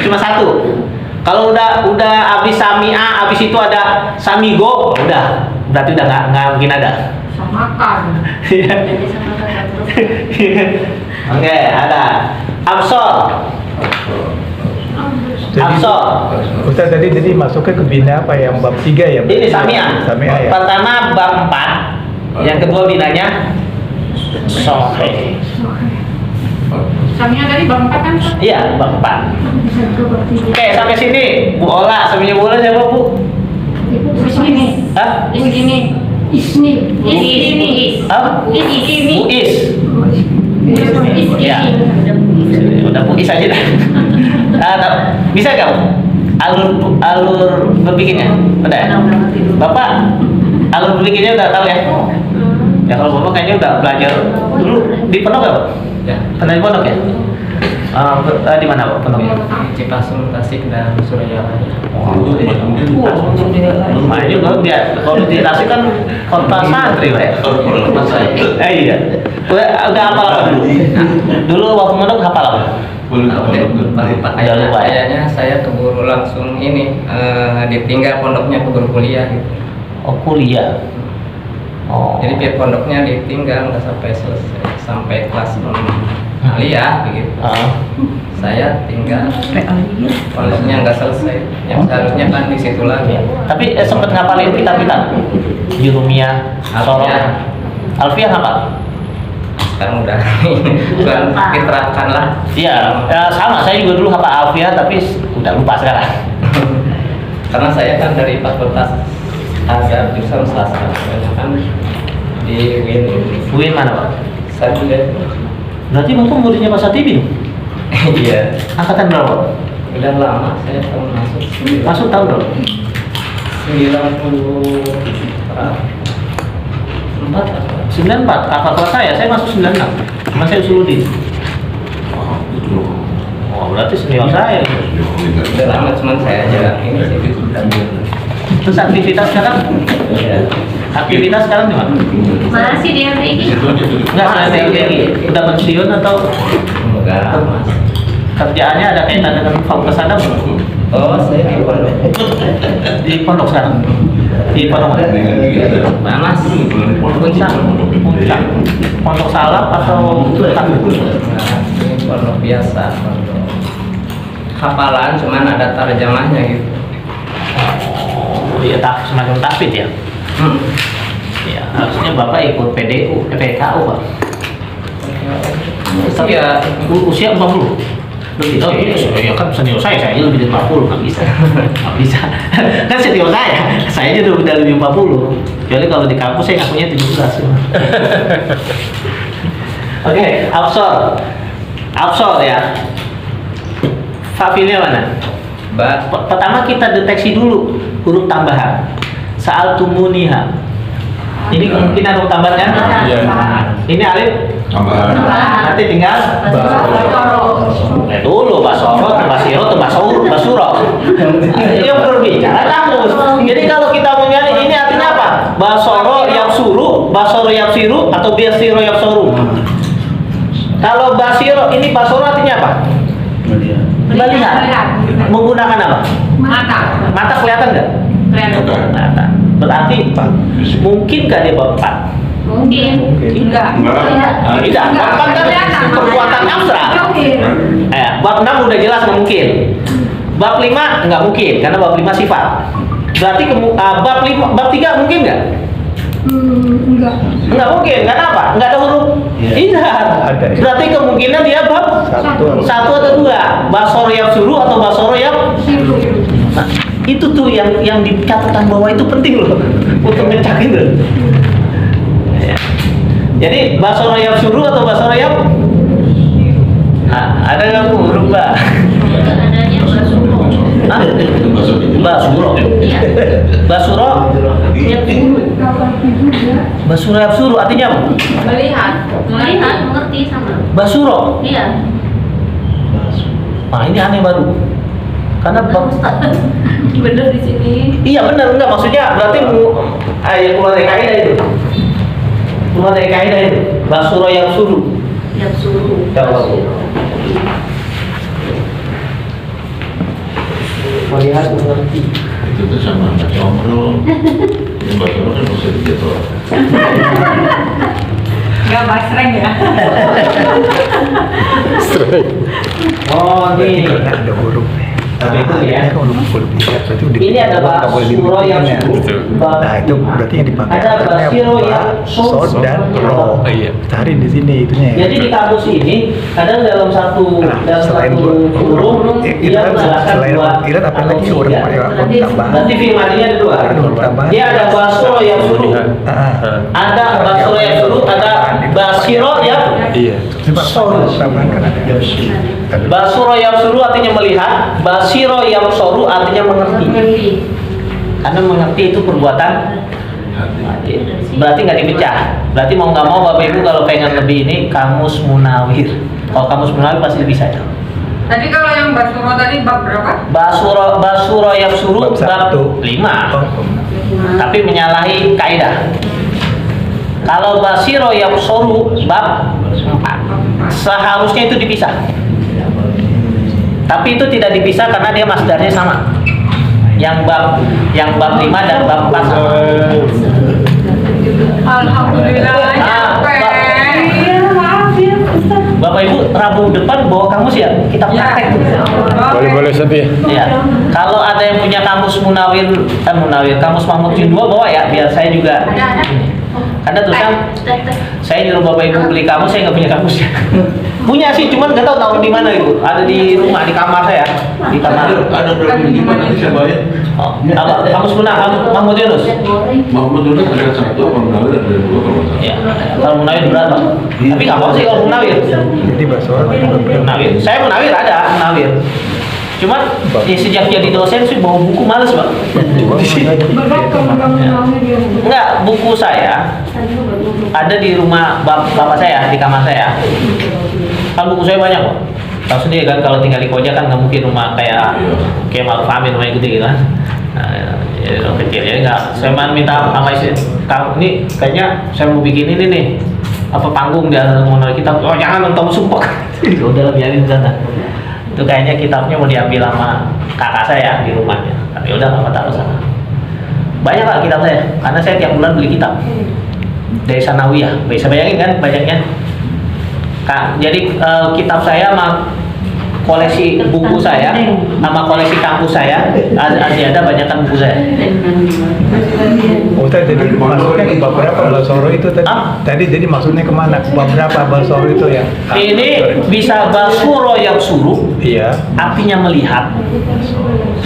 Cuma satu. Kalau udah habis samia, habis itu ada samigo, udah. Berarti udah nggak mungkin ada. samakan. Jadi sama kakak terus. Oke, ada absor. Absor. Ustaz tadi masuknya ke bina apa yang bab 3 ya? Ini samia. Samia ya. Pertama bab 4. Yang kedua binanya sohe. Samia dari bab 4 kan? Iya, bab 4. Oke, sampai sini Bu Ola, sampai Bu Ola siapa Bu? Begini. Hah? Begini. Isni. Hah? Bu Is. Ya. Udah Bu Is aja dah. Bisa nggak? Alur berpikirnya udah ya? Bapak alur berpikirnya udah tahu ya? Ya kalau Bapak kayaknya udah belajar dulu di pondok nggak Pak? Ya. Pernah di pondok ya? Di mana Pak pondoknya? Cipasung, Tasik, dan Surabaya. Lumayan juga dia. Kalau di Tasik kan kota santri, Pak. Iya. Udah hafal apa dulu? Dulu waktu mondok hafal apa? Lupa kayaknya saya keburu langsung ini ditinggal pondoknya keburu kuliah gitu. Oh, kuliah. Oh. Jadi pihak pondoknya ditinggal nggak sampai selesai, sampai kelas 6 aliyah begitu. Saya tinggal pondoknya nggak selesai. Yang seharusnya kan di situ lagi. Tapi sempat ngapalin kitab-kitab Jurumiyah, Sorong, Alfiah ngapal? Sekarang udah diterapkan lah. Iya, sama. Saya juga dulu hafal Alfiah tapi udah lupa sekarang. Karena saya kan dari fakultas Azhar jurusan sastra, kan di UIN. UIN mana Pak? Saya juga. Berarti Bapak muridnya Pak Satibi? Iya. Angkatan berapa? Udah lama saya tahun masuk. Masuk tahun berapa? 94. Kakak kelas saya masuk 96. Cuma saya usuludin. Oh, berarti senior saya. Udah lama, cuman saya jarang ini sih. Terus aktivitas sekarang? Iya. Aktivitas sekarang di mana? Masih di MTI. Enggak, saya udah pensiun atau Enggak, Mas. kerjaannya ada kaitan dengan fakultas Adam? Oh, saya di pondok. Di pondok sekarang? Di pondok mana? Mas, Puncak. Pondok salaf atau tetap? ini pondok biasa, pondok hafalan, cuman ada tarjamahnya gitu. Iya, semacam tafid ya? Ya, harusnya Bapak ikut PDU, PKU Pak. Tapi Iya. Usia 40? Lebih? Oh iya kan senior saya aja lebih dari 40, nggak bisa. Nggak bisa. Kan senior saya aja udah lebih 40. Kecuali kalau di kampus saya ngakunya 17. Oke, Absol ya. Fa'ilnya mana? Pertama kita deteksi dulu huruf tambahan. Sa'altumuniha. Ini kemungkinan huruf tambahan kan? Iya. Ini alif Tambahan. nanti tinggal dulu basoro, basiro, basuro. Yang berbicara kamus. Jadi kalau kita mau nyari ini artinya apa? Basoro yang suruh, basoro yang siru, atau basiro yang soru. Kalau basiro ini basoro artinya apa? Melihat. Menggunakan apa? Mata kelihatan nggak? Mata. Berarti mungkinkah dia bab 4? Mungkin. Enggak. Tidak. Bab 4 kan perbuatan abstrak. Bab 6 udah jelas nggak mungkin. Bab 5 nggak mungkin karena bab 5 sifat. Berarti bab 3 mungkin nggak? Enggak. Nggak mungkin. Kenapa? Nggak ada huruf idhar. Berarti kemungkinan dia bab 1 atau 2. Basoro yang suruh atau basoro yang nah, itu tuh yang di catatan bawah itu penting loh untuk ngecek itu. Ya. Jadi basoro yang suruh atau basoro yang ada nggak huruf ba? Adanya basuro. Basuro. Iya. Basuro. Basuro yang suruh artinya apa? Melihat. Melihat, mengerti sama. Basuro. Iya. Nah ini aneh baru. Karena Bener di sini. iya benar enggak maksudnya berarti ayat keluar dari kaidah itu. Keluar dari kaidah itu. Basuro yang suruh. Yang suruh. Melihat mengerti. Itu tuh sama baca omrol. Ini baca omrol kan bisa dijatuh. Enggak basreng ya. Oh ini. Ada huruf. Tapi itu ya. Huruf isyarat berarti Ini ada basuro yang suruh. Nah itu berarti yang dipakai Ada basiro yang sod dan ro. Cari di sini itunya. Jadi di kampus ini kadang dalam satu selain huruf itu dia kan menjelaskan selain dua irat apa lagi atau huruf tiga. tambahan. Berarti firmannya ada dua. Ada huruf tambahan. Dia ada basiro yang suruh. Ada basiro yang suruh, ada basiro yang soru. Tambahan kan ada. Basiro yang suruh artinya melihat, basiro yang soru artinya mengerti. Karena mengerti itu perbuatan, berarti nggak dipecah. Berarti mau nggak mau Bapak Ibu kalau pengen lebih ini kamus munawir. Kalau kamus munawir pasti bisa ya. Tadi kalau yang basuro tadi bab berapa? Basuro yang suruh bab 5. Tapi menyalahi kaidah. Kalau basiro yang suruh bab 4. Seharusnya itu dipisah. Tapi itu tidak dipisah karena dia masdarnya sama. Yang bab 5 dan bab 4 sama. Alhamdulillah nyampe. Maaf ya Ustaz. Bapak Ibu, Rabu depan bawa kamus ya, kita praktek. Boleh sepi. Ya. Kalau ada yang punya kamus Munawir, kamus Mahmudin 2 bawa ya, biar saya juga. Ada. Karena terus kan saya nyuruh Bapak Ibu beli kamus, saya nggak punya kamus ya. Punya sih, cuman nggak tahu di mana itu. Ada di rumah, di kamar saya, di kamar. Ada berapa gimana nanti saya bayar? Oh, apa? Kamus Mahmud Yunus. Mahmud Yunus ada 1 apa Munawir ada 2 kalau nggak salah. Ya. Kalau Munawir berapa? Tapi nggak mau sih kalau Munawir. Jadi Basoro Munawir. Saya Munawir ada Munawir. Cuman sejak jadi dosen sih bawa buku males Bang. Enggak, buku saya ada di rumah bapak saya, di kamar saya. Kan buku saya banyak kok. Tahu sendiri kan kalau tinggal di Koja kan nggak mungkin rumah kayak Maruf Amin rumah gitu kan. Nah, ya, kecil ya nggak. Saya minta sama istri, kamu ini kayaknya saya mau bikin ini nih apa panggung di atas mengenai kitab. Oh jangan nonton sumpah. Udah biarin di sana. Itu kayaknya kitabnya mau diambil sama kakak saya di rumahnya. Tapi udah nggak taruh sana. Banyak lah kitab saya, karena saya tiap bulan beli kitab dari Sanawiyah. Bisa bayangin kan banyaknya. Jadi kitab saya sama koleksi buku saya sama koleksi kampus saya ada banyakkan buku saya. Oh tadi maksudnya ke bab berapa Basoro itu tadi? Tadi jadi maksudnya kemana? Bab berapa Basoro itu ya? Ini bisa basuro yang suruh, Iya. artinya melihat.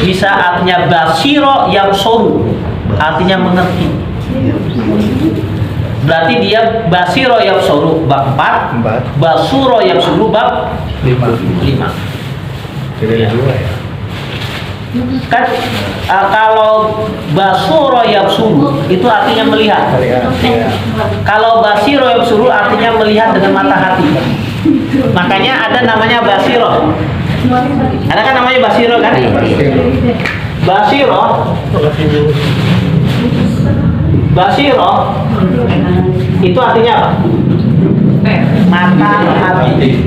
Bisa artinya basiro yang suruh, artinya mengerti. Berarti dia basiro yang suruh bab 4, basuro yang suruh bab 5. Jadi ada 2 ya. Kan kalau basuro yang suruh itu artinya melihat. Iya. Kalau basiro yang suruh artinya melihat dengan mata hati. Makanya ada namanya basiro. Ada kan namanya basiro kan? Basiro itu artinya apa? Mata hati.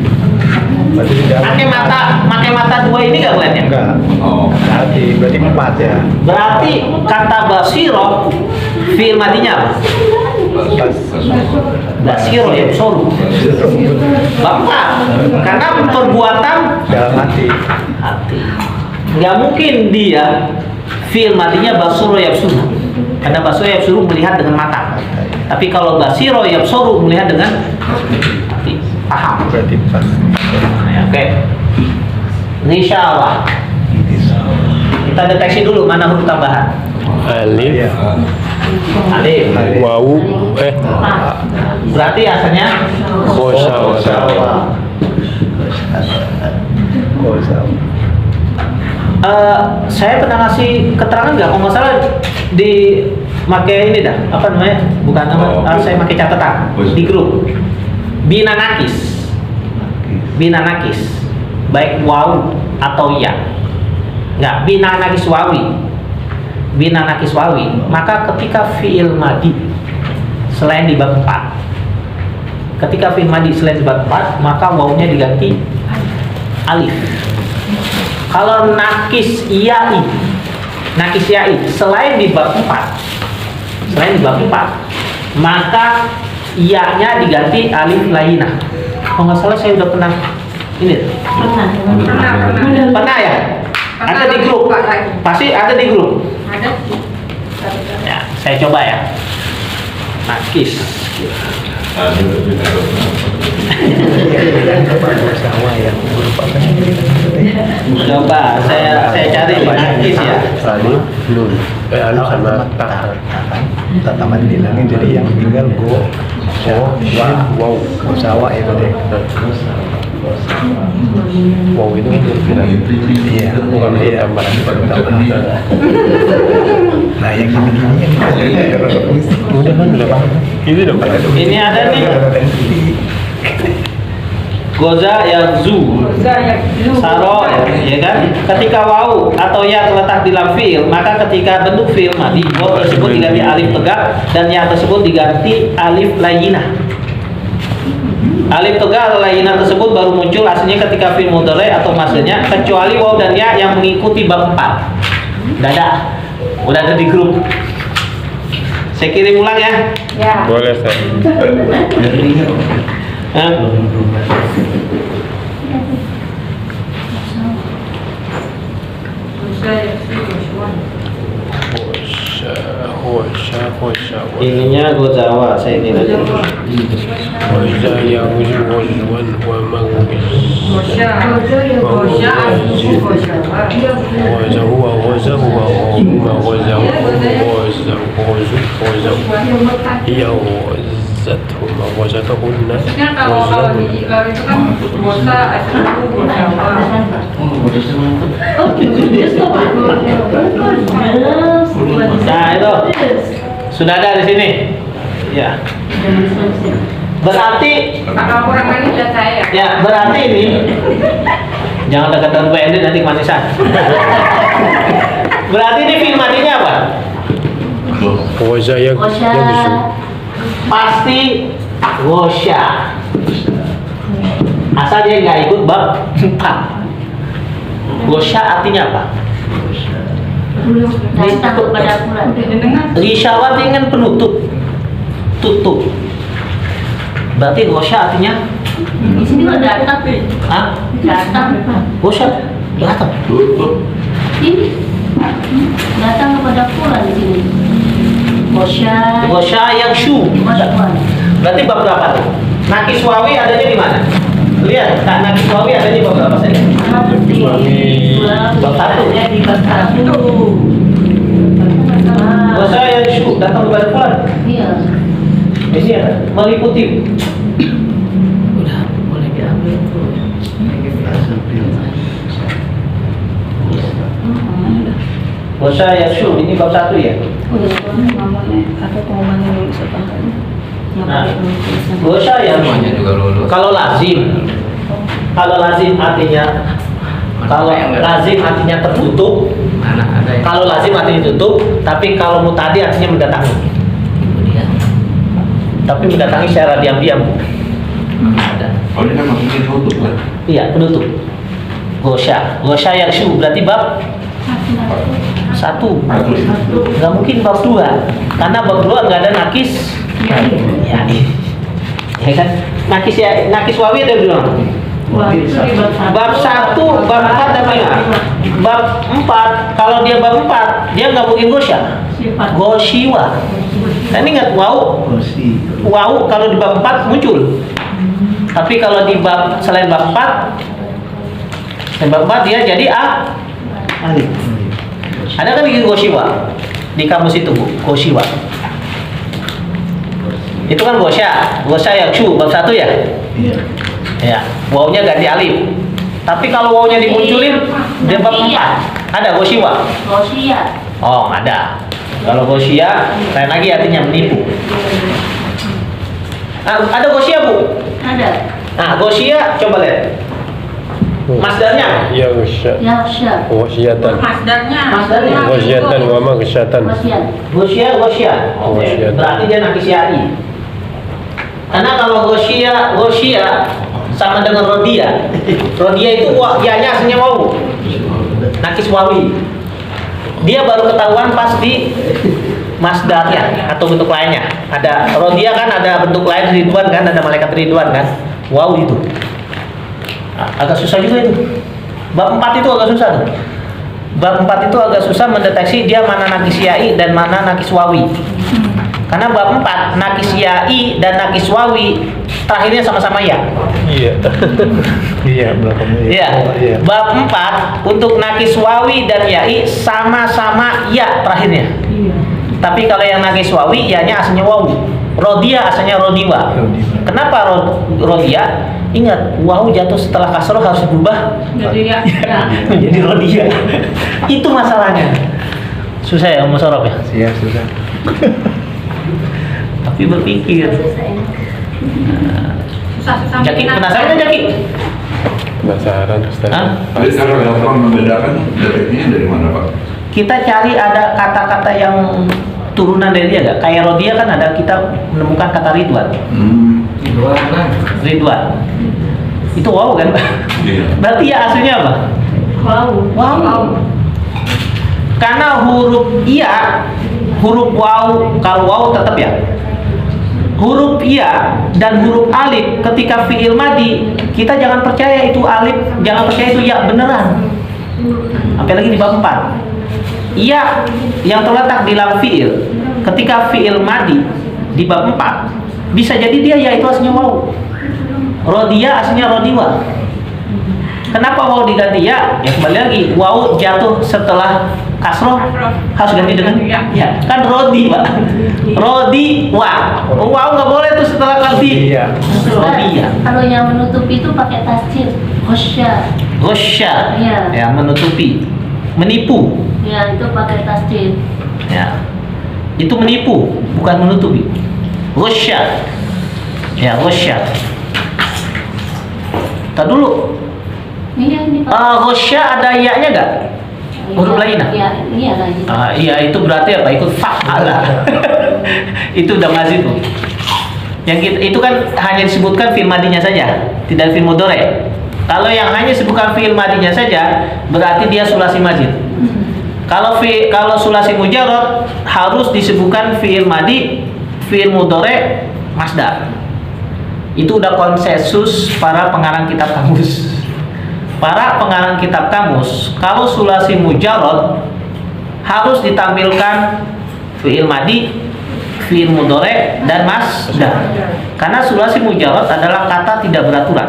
Pakai mata 2 ini nggak boleh ya? Enggak. Oh. Berarti 4 ya. Berarti kata basiro fi'il madinya apa? Basiro ya soru. Bapak, karena perbuatan Dalam hati. nggak mungkin dia fi'il madinya basiro ya suruh. Karena basiro ya suruh melihat dengan mata. Tapi kalau basiro ya suruh melihat dengan hati. Paham? Berarti 4. Oke. Insyaallah. Kita deteksi dulu mana huruf tambahan. Alif, Alif. wawu, Berarti asalnya kosawa. saya pernah ngasih keterangan nggak? Kalau nggak salah di pakai ini dah. Apa namanya? Bukan nama. Saya pakai catatan di grup. Bina nakis. Baik wawu atau ya. Nggak, bina nakis wawi. Maka ketika fi'il madi selain di bab 4, maka wawunya diganti alif. Kalau nakis yai selain di bab 4, maka iya-nya diganti alif lainah. Kalau nggak salah saya udah pernah ini. Pernah ya? Ada di grup. Pasti ada di grup. Ada. Ya, saya coba ya. Nakis. Coba saya cari nakis ya. Alif, nun. Alif sama ta. Taman dihilangin jadi yang tinggal go, wow, kosawa itu deh. Wow itu kan iya, bukan iya nah yang gini Udah kan, udah paham. Ini udah paham. Ini ada nih. Goza yaghzu. Saro, ya kan? Ketika wawu atau ya terletak di dalam fiil, maka ketika bentuk fiil madi, wawu tersebut diganti alif tegak dan ya tersebut diganti alif layyinah. Alif tegak atau layyinah tersebut baru muncul aslinya ketika fiil mudhari atau masdarnya, kecuali wawu dan ya yang mengikuti bab 4. Udah ada di grup. Saya kirim ulang ya. Ya. Boleh, Ustaz. Ininya gozawa, saya ini aja. Maksudnya kalau di itu kan bosa asliku gozawa. Nah itu sudah ada di sini. Ya. Berarti Kalau kurang manis udah saya. ya berarti ini jangan dekat-dekat PND nanti kemanisan. Berarti ini fiil madinya apa? Pasti gosya. Asal dia nggak ikut bab 4. Gosya artinya apa? Datang kepada Al-Quran. Risyawat dengan penutup, tutup. Berarti gosya artinya? Di sini mah datang. Hah? Datang. Gosya datang. Ini datang kepada Al-Quran di sini. Gosya yang syu. Berarti bab berapa tuh? Nakis wawi adanya di mana? Lihat, nakis wawi adanya di bab berapa saja? Bab 1. Di bab 1. Gosya yang syu datang kepada Al-Quran. Iya. Ini ya, meliputi. Udah boleh diambil tuh. Gosya yang syu ini bab 1 ya. Atau pengumumannya dulu setangkanya. Nah, gosya yang Semuanya juga lulus. kalau lazim artinya lazim artinya tertutup. Anak ada yang Kalau lazim artinya tutup, tapi kalau mutadi artinya mendatangi. kemudian Tapi mendatangi secara diam-diam. ada. Oh ini kan maksudnya tutup kan? Iya, penutup. Gosya yang syu berarti bab 1. Nggak mungkin bab 2. Karena bab 2 nggak ada nakis. Ya, ya kan? Nakis wawi ada belum? Bab 1, bab 4 dan 5. Bab 4, kalau dia bab 4, dia nggak mungkin gosya. Gosyiwa. Nah, ini ingat wau kalau di bab 4 muncul. Tapi kalau di bab selain bab 4 dia jadi alif. Ada kan di gosyiwa di kamus itu, Bu, gosyiwa. Itu kan gosya yang syu bab 1 ya? Iya. Ya, wawunya ganti alif. Tapi kalau wawunya dimunculin dia bab 4. Ada gosyiwa? Gosya. Oh, ada. Kalau gosya, lain lagi artinya menipu. Ada gosya, Bu? Ada. Nah, gosya coba lihat. Masdarnya? Yaghsha. Yaghsha. Ghasyatan. Masdarnya. Ghasyatan wa maghsyatan. Gosya. Gosya. Oke. Gosya. Berarti dia nakis ya'i. Karena kalau gosya sama dengan rodia. Rodia itu ya-nya aslinya wawu. Nakis wawi. Dia baru ketahuan pas di masdarnya atau bentuk lainnya. Ada rodia kan, ada bentuk lain Ridwan kan, ada malaikat Ridwan kan. Wawu itu. Agak susah juga itu. Bab 4 itu agak susah tuh. Bab 4 itu agak susah mendeteksi dia mana nakis ya'i dan mana nakis wawi. Karena bab 4 nakis ya'i dan nakis wawi terakhirnya sama-sama ya. Iya. Iya, belakangnya. Iya. Bab 4 untuk nakis wawi dan ya'i sama-sama ya terakhirnya. Tapi kalau yang nakis wawi ya-nya aslinya wawu. Rodia asalnya rodiwa. Kenapa rodia? Ingat, wawu jatuh setelah kasroh harus berubah Jadi ya. menjadi rodia. Itu masalahnya. Susah ya Mas Sorop ya? Iya, susah. Tapi berpikir. Susah Jaki, penasaran nggak Jaki? Penasaran Ustaz. Hah? Jadi cara gampang membedakan detektifnya dari mana Pak? Kita cari ada kata-kata yang turunan dari dia nggak? Kayak Rodia kan ada, kita menemukan kata Ridwan. Ridwan. Itu wow kan? Iya. Berarti ya aslinya apa? Wow. Karena huruf iya, huruf wow, kalau wow tetap ya. Huruf iya dan huruf alif ketika fiil madi, kita jangan percaya itu alif, jangan percaya itu ya beneran. Apalagi di bab 4. Iya yang terletak di dalam fiil ketika fiil madi di bab 4 bisa jadi dia ya itu aslinya wow. Rodia aslinya rodiwa. Kenapa wow diganti ya? Ya kembali lagi, wow jatuh setelah kasroh harus ganti dengan ya. Kan rodi Pak. Rodi wa. Wow nggak boleh tuh setelah ganti. Rodia. Kalau yang menutupi itu pakai tasjid. Hosya. Ghosya. Iya. Ya menutupi. Menipu. Ya itu pakai tasjid. Ya. Itu menipu, bukan menutupi. Ghosya. Ya, ghosya. Tar dulu. Ini Ghosya ada ya-nya nggak? Huruf lainah? Iya lagi. Iya itu berarti apa? Ikut fa'ala. Itu udah mazid tuh. Yang kita, itu kan hanya disebutkan fi'il madinya saja, tidak fi'il mudhari'. Kalau yang hanya disebutkan fi'il madinya saja, berarti dia sulasi mazid. Kalau sulasi mujarrad harus disebutkan fi'il madi, fi'il mudhari', masdar. Itu udah konsensus para pengarang kitab kamus. Para pengarang kitab kamus, kalau sulasi mujarrad harus ditampilkan fi'il madi, fi'il mudhari' dan masdar. Karena sulasi mujarrad adalah kata tidak beraturan.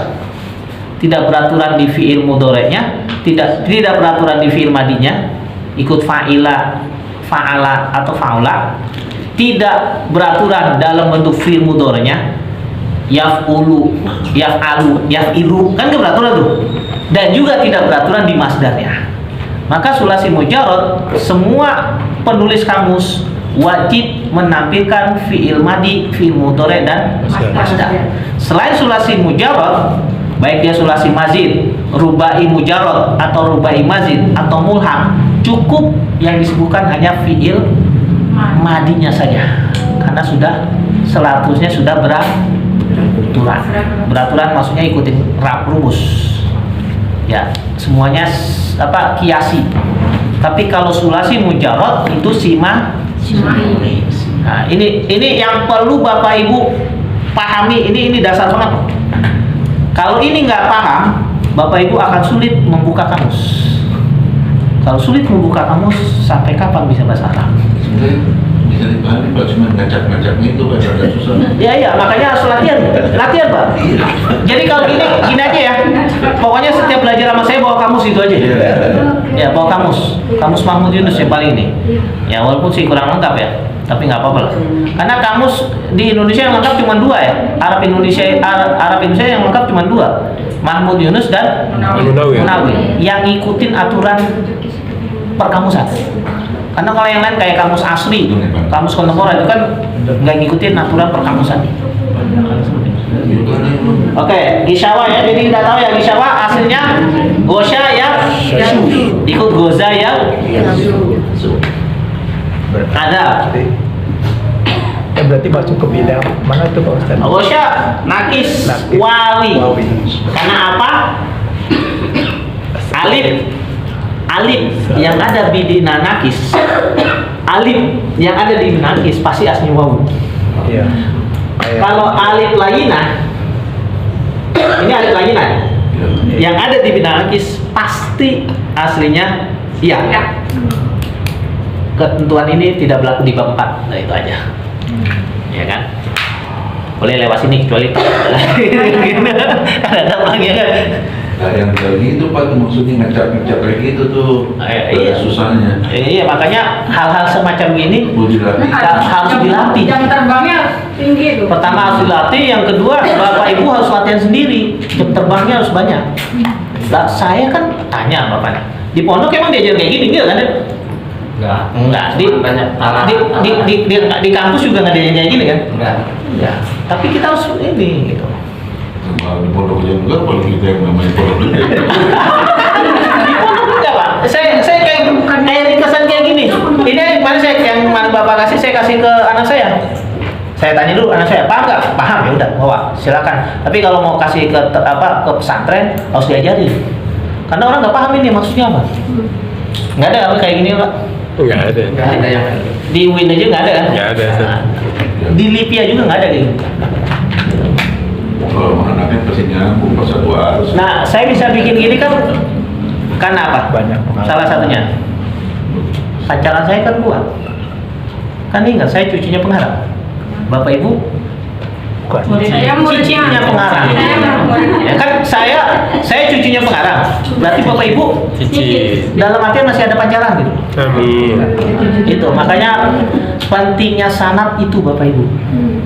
Tidak beraturan di fi'il mudhari'nya, tidak beraturan di fi'il madinya, ikut fa'ila, fa'ala atau fa'ula. Tidak beraturan dalam bentuk fi'il mudhari'nya, yaf'ulu, yaf'alu, yaf'ilu, kan nggak beraturan tuh. Dan juga tidak beraturan di masdarnya. Maka sulasi mujarrad, semua penulis kamus wajib menampilkan fi'il madi, fi'il mudhari' dan masdar. Selain sulasi mujarrad, baik dia sulasi mazid, rubai mujarrad atau rubai mazid atau mulham, cukup yang disebutkan hanya fi'il madinya saja. Karena sudah statusnya sudah beraturan. Beraturan maksudnya ikutin rumus. Ya, semuanya kiasi. Tapi kalau sulasi mujarrad itu sima. Nah, ini yang perlu Bapak Ibu pahami, ini dasar banget. Kalau ini nggak paham, Bapak Ibu akan sulit membuka kamus. Kalau sulit membuka kamus, sampai kapan bisa bahasa Arab? Bisa dipahami Pak, cuma ngacak-ngacaknya itu kan agak susah. Ya, makanya harus latihan Pak. Jadi kalau gini aja ya, pokoknya setiap belajar sama saya bawa kamus itu aja. Ya, bawa kamus Mahmud Yunus yang paling ini. Ya walaupun sih kurang lengkap ya, tapi nggak apa-apa lah. Karena kamus di Indonesia yang lengkap cuma 2 ya. Arab Indonesia yang lengkap cuma 2, Mahmud Yunus dan Munawi. Yang ngikutin aturan perkamusan. Karena kalau yang lain kayak kamus asli, kamus kontemporer itu kan nggak ngikutin aturan perkamusan. Oke, Gishawa ya. Jadi kita tahu ya Gishawa aslinya Gosya ya, ikut Goza ya. Ada. Ya berarti masuk ke bidang mana itu Pak Ustaz? Gosya nakis wawi. Karena apa? Alif yang ada di nakis, alif yang ada di nakis pasti aslinya wawu. Iya. Kalau alif lainah, ini alif lainah, yang ada di nakis pasti aslinya iya. Ketentuan ini tidak berlaku di bab 4, nah itu aja, ya kan? Boleh lewat sini kecuali ada tabangnya kan. Nah, yang kayak gitu Pak, maksudnya ngacak-ngacak kayak gitu tuh Iya. susahnya. Iya, makanya hal-hal semacam ini Dilatih. harus dilatih. Jam terbangnya tinggi tuh. Pertama harus dilatih, yang kedua Bapak Ibu harus latihan sendiri. Jam terbangnya harus banyak. Nah, saya kan tanya Bapak, di pondok emang diajar kayak gini enggak kan? Enggak. Di kampus juga nggak diajar kayak gini kan? Enggak. Ya. Tapi kita harus ini gitu. Kalau di pondok juga paling kita yang namanya pondok gede. Di pondok enggak Pak. Saya kayak kesan kayak gini. Ini mana yang mana Bapak kasih, saya kasih ke anak saya. Saya tanya dulu anak saya, paham nggak? Paham, ya udah bawa, silakan. Tapi kalau mau kasih ke ke pesantren harus diajarin. Karena orang nggak paham ini maksudnya apa. Nggak ada apa kayak gini Pak. Nggak ada. Nggak ada yang Di UIN aja nggak ada kan? Nggak ada. Nah, di Lipia juga nggak ada gitu. Kalau anaknya pasti nyambung pas satu arus. Nah, saya bisa bikin gini kan karena apa? Banyak pengalaman. Salah satunya pacaran saya kan kuat. Kan ingat saya cucunya pengarang. Bapak Ibu Bukan. Saya muridnya. cicinya pengarang. Saya muridnya. Ya kan saya cucunya pengarang. Berarti Bapak Ibu Cici. dalam artian masih ada pacaran gitu. Amin. Itu makanya pentingnya sanad itu Bapak Ibu.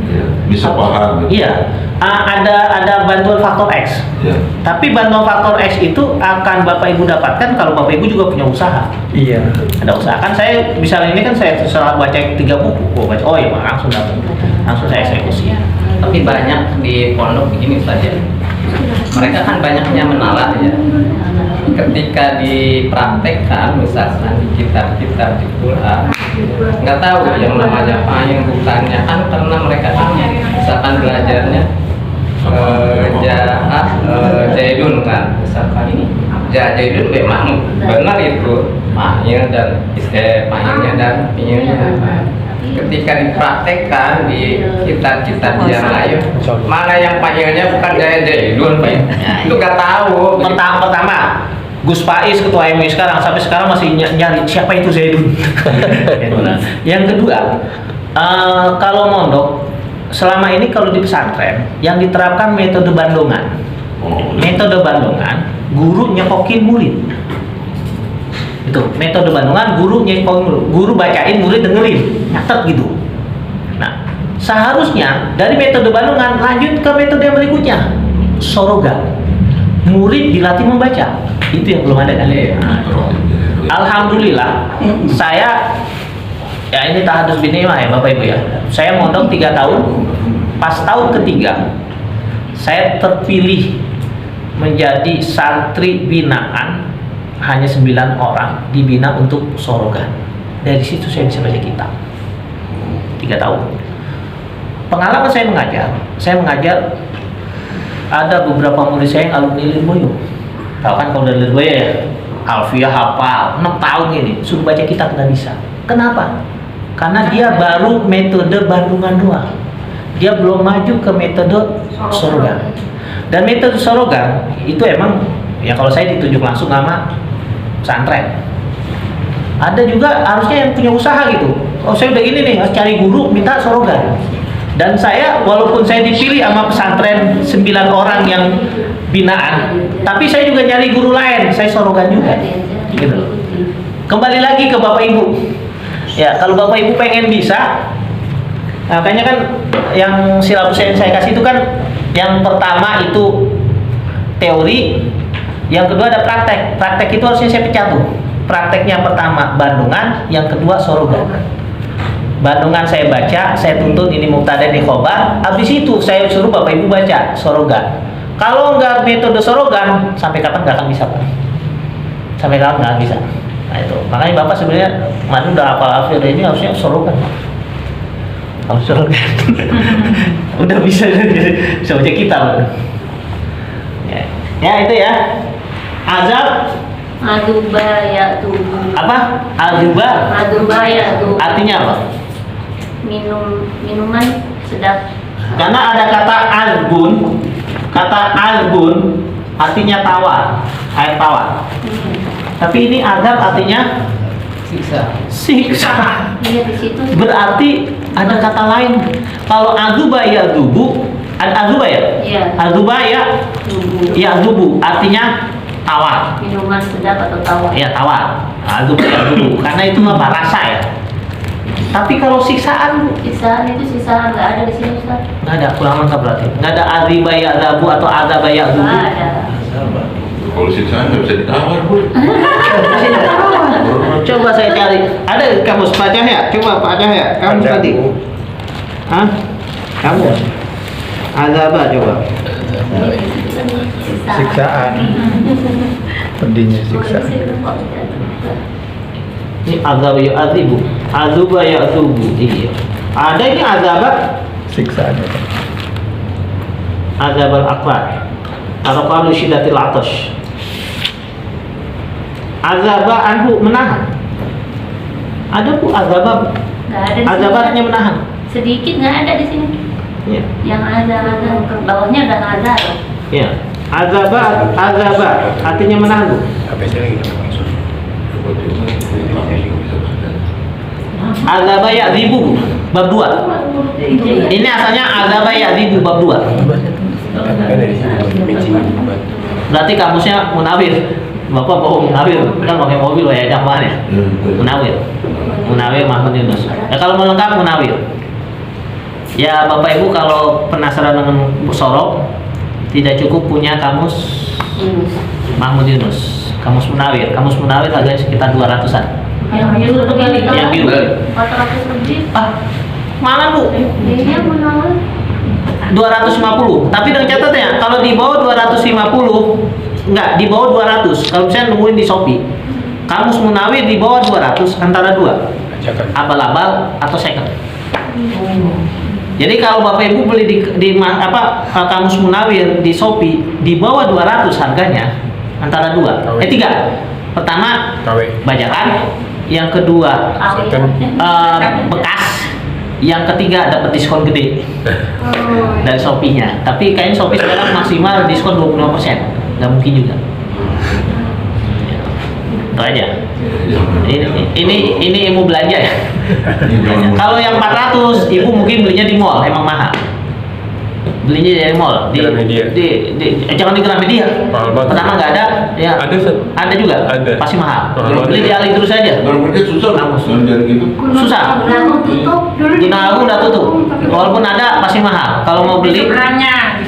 Ya, bisa paham. Gitu. Iya. Ada bantuan faktor X. Ya. Tapi bantuan faktor X itu akan Bapak Ibu dapatkan kalau Bapak Ibu juga punya usaha. Iya. Ada usaha kan saya misalnya ini kan saya setelah baca 3 buku, oh iya langsung dapat, langsung saya eksekusi. Tapi banyak di pondok begini saja. Mereka kan banyaknya menolak ya. Ketika dipraktekkan misalkan di kitab-kitab di Quran, nggak tahu yang namanya apa yang bukannya kan karena mereka kan misalkan belajarnya Jaidun kan misalkan ini Jaidun memang benar itu mahnya dan mahnya dan pinyanya. Ketika dipraktekkan di kitab-kitab yang lain, mana yang panggilnya bukan Jaidun, Pak? Itu nggak tahu. Pertama, Gus Faiz ketua MUI sekarang sampai sekarang masih nyari siapa itu Zaidun. Yang kedua, kalau mondok selama ini kalau di pesantren yang diterapkan metode bandongan. Metode bandongan, guru nyekokin murid. Itu metode bandongan, guru nyekokin murid, guru bacain, murid dengerin, nyatet gitu. Nah, seharusnya dari metode bandongan lanjut ke metode yang berikutnya, sorogan. Murid dilatih membaca, itu yang belum ada kan? Alhamdulillah, saya ya ini tahadus binimah ya Bapak Ibu ya. Saya mondok 3 tahun, pas tahun ketiga saya terpilih menjadi santri binaan, hanya 9 orang dibina untuk sorogan. Dari situ saya bisa baca kitab 3 tahun. Pengalaman saya mengajar ada beberapa murid saya yang alumni Lirboyo. Tahu kan kalau dari Lirboyo ya, Alfiah hafal 6 tahun ini, suruh baca kitab nggak bisa. Kenapa? Karena dia baru metode bandungan doang. Dia belum maju ke metode sorogan. Dan metode sorogan itu emang ya kalau saya ditunjuk langsung sama pesantren. Ada juga harusnya yang punya usaha gitu. Oh saya udah ini nih, harus cari guru, minta sorogan. Dan saya walaupun saya dipilih sama pesantren 9 orang yang binaan, tapi saya juga nyari guru lain, saya sorogan juga. Gitu. Kembali lagi ke Bapak Ibu. Ya, kalau Bapak Ibu pengen bisa, makanya kan yang silabus yang saya kasih itu kan yang pertama itu teori, yang kedua ada praktek. Praktek itu harusnya saya pecah tuh. Prakteknya pertama bandungan, yang kedua sorogan. Bandungan saya baca, saya tuntut ini mubtada ini khobar. Habis itu saya suruh Bapak Ibu baca sorogan. Kalau nggak metode sorogan, sampai kapan nggak akan bisa Pak? Sampai kapan nggak bisa? Nah itu, makanya Bapak sebenarnya mana udah hafal hafal ini harusnya sorogan. Harus sorogan. Udah bisa baca kitab. Ya itu ya. Azab. Aduba ya tubuh. Apa? Aduba. Aduba ya tubuh. Artinya apa? Minuman sedap. Karena ada kata albun artinya tawar, air tawar. Tapi ini azab artinya siksa. Iya di situ. Berarti ada kata lain. Kalau azuba ya dubu, ada azuba ya? Iya. Azuba ya Tubuh. ya dubu artinya tawar. Minuman sedap atau tawar. Ya tawar. Azuba ya dubu. Karena itu apa? Rasa ya. Tapi kalau siksaan Sisaan itu sisaan nggak ada di sini Ustaz. nggak ada, kurang lengkap berarti. Nggak ada aziba ya zabu atau azaba ya dubu. Nggak ada. Kalau siksaan nggak bisa ditawar, Bu. Coba saya cari. Ada kamus Pak Cahya? Coba Pak Cahya, kamu Ada, tadi. Bu. Hah? Kamu? Azaba coba. Siksaan. Pedihnya siksaan. Ini azab ya azibu, azuba ya azubu. Iya. Ada ini azab Siksaan. al akbar. Atau kalau syiddatil atash. Azaba anhu menahan. Ada bu azab. Nggak ada di sini. Azabatnya menahan. Sedikit nggak ada di sini. Iya. Yang ada ke bawahnya udah nggak ada. Iya. Azaba artinya menahan bu. Azaba ya'dzibu bab 2. Ini asalnya azaba ya'dzibu bab 2. Berarti kamusnya munawir. Bapak bawa munawir, kan pakai mobil ya jamban ya. Munawir. Munawir Mahmud Yunus. Ya kalau mau lengkap munawir. Ya Bapak Ibu kalau penasaran dengan sorok tidak cukup punya kamus Mahmud Yunus. Kamus munawir harganya sekitar 200-an. Yang biru begini. Yang biru. 400 lebih. Mana bu? Ini yang menawar. 250. Tapi dengan catatnya kalau di bawah 250 enggak, di bawah 200. Kalau misalnya nemuin di Shopee, kamus munawir di bawah 200 antara dua. Abal-abal atau second. Jadi kalau Bapak Ibu beli di kamus munawir di Shopee di bawah 200 harganya antara dua. 3. Pertama bajakan, yang kedua bekas, yang ketiga dapat diskon gede dari Shopee-nya. Tapi kayaknya Shopee sekarang maksimal diskon 25%. Nggak mungkin juga. Itu aja. Ini ilmu belanja ya. Kalau yang 400 ibu mungkin belinya di mall, emang mahal. Belinya dari mall jangan di Gramedia. Pertama nggak ada, ya ada juga, pasti mahal. Beli di Ali terus aja. Susah. Gunawan udah tutup. Walaupun ada pasti mahal. Kalau mau beli di seberangnya.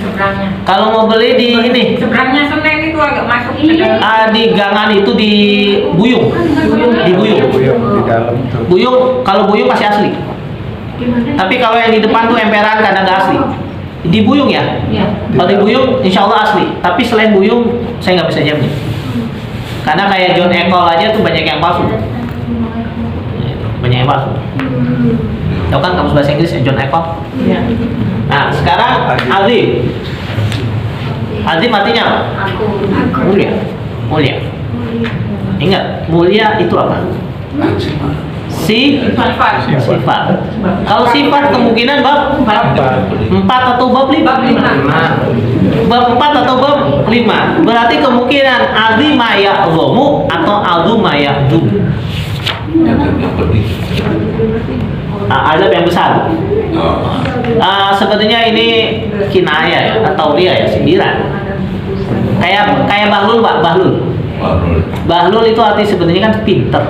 Kalau mau beli di ini Seberangnya Senen itu agak masuk ke dalam. di gangan itu di Buyung. Di Buyung. Di dalam tuh. Buyung, kalau Buyung pasti asli. Tapi kalau yang di depan tuh emperan kadang nggak asli. Di Buyung ya? Iya. Kalau di Buyung insya Allah asli. Tapi selain Buyung saya nggak bisa jamin. Karena kayak John Ecol aja tuh banyak yang palsu. Banyak yang palsu. Tahu kan kamus bahasa Inggris John Ecol? Iya. Nah sekarang azim. Azim artinya apa? Mulia. Mulia. Ingat, mulia itu apa? Sifat. Kalau sifat kemungkinan bab 4 atau bab 5. Bab 4 atau bab 5. Berarti kemungkinan azima ya'zumu atau azuma ya'zum. Azab yang besar. Sebenarnya ini kinayah ya, atau dia ya, sindiran. Kayak bahlul Pak, bahlul itu arti sebenarnya kan pinter.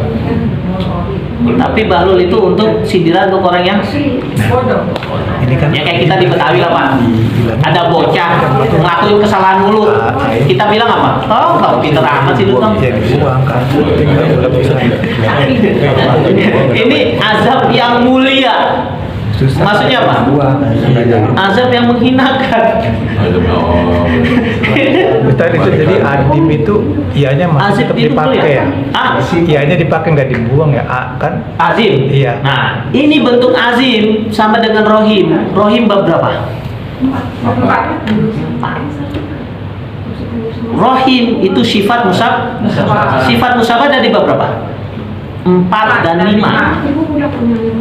Tapi bahlul itu untuk sindiran untuk orang yang Bodoh. Ini kan ya kayak kita di Betawi lah Pak. Ada bocah ngelakuin kesalahan mulut. Kita bilang apa? Oh, kamu pinter amat sih lu Tom. bisa dibuang kan. Tinggal Ini azab yang mulia. susah. Maksudnya apa? Buang. Azab yang menghinakan. Ustaz itu jadi adim itu ianya masih Azib tetap itu dipakai ya? ya. Ianya dipakai nggak dibuang ya, kan? Azim. Iya. Nah, ini bentuk azim sama dengan rohim. Rohim bab berapa? Rohim itu sifat musab. Sifat musabah ada di bab berapa? 4 dan 5.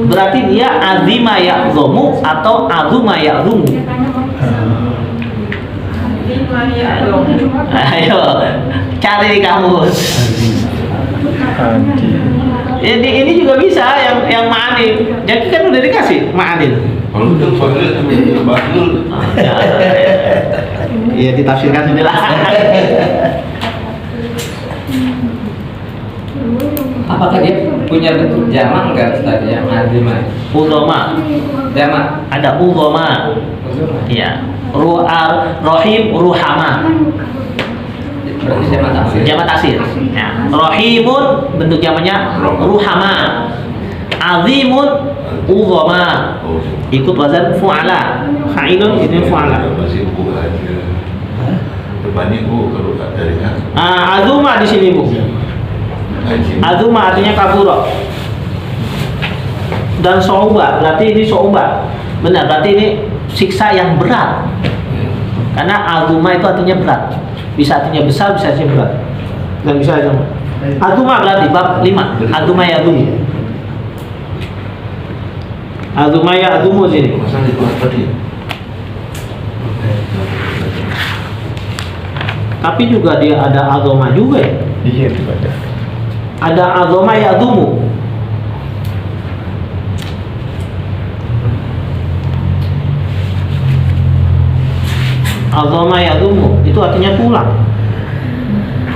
Berarti dia azima ya'zumu atau azuma ya'zumu. Ayo cari di kamus. Ini juga bisa yang ma'anin. Jadi kan udah dikasih ma'anin. Kalau udah bahlul. Iya ditafsirkan sendiri lah. Apakah dia punya bentuk jamak enggak Ustaz yang azimah? Uzoma. Jamak. Ada uzoma. Iya. Rohim ruhama. Berarti jamak taksir. Jamak taksir. Ya. Rohimun bentuk jamaknya ruhama. Azimun uzoma. Ikut wazan fu'ala. Fa'ilun itu fu'ala. depannya Bu kalau dari kan. Azuma di sini Bu. Azuma artinya kaburo. Dan so'uba, berarti ini so'uba. Benar, berarti ini siksa yang berat. Karena azuma itu artinya berat. Bisa artinya besar, bisa artinya berat. Dan bisa artinya azuma berarti bab 5. Azuma ya azumu. Azuma ya azumu sini. Masalah itu apa dia? Tapi juga dia ada azoma juga ya. Iya itu ada. Ada azoma ya azumu. Azoma ya azumu itu artinya tulang.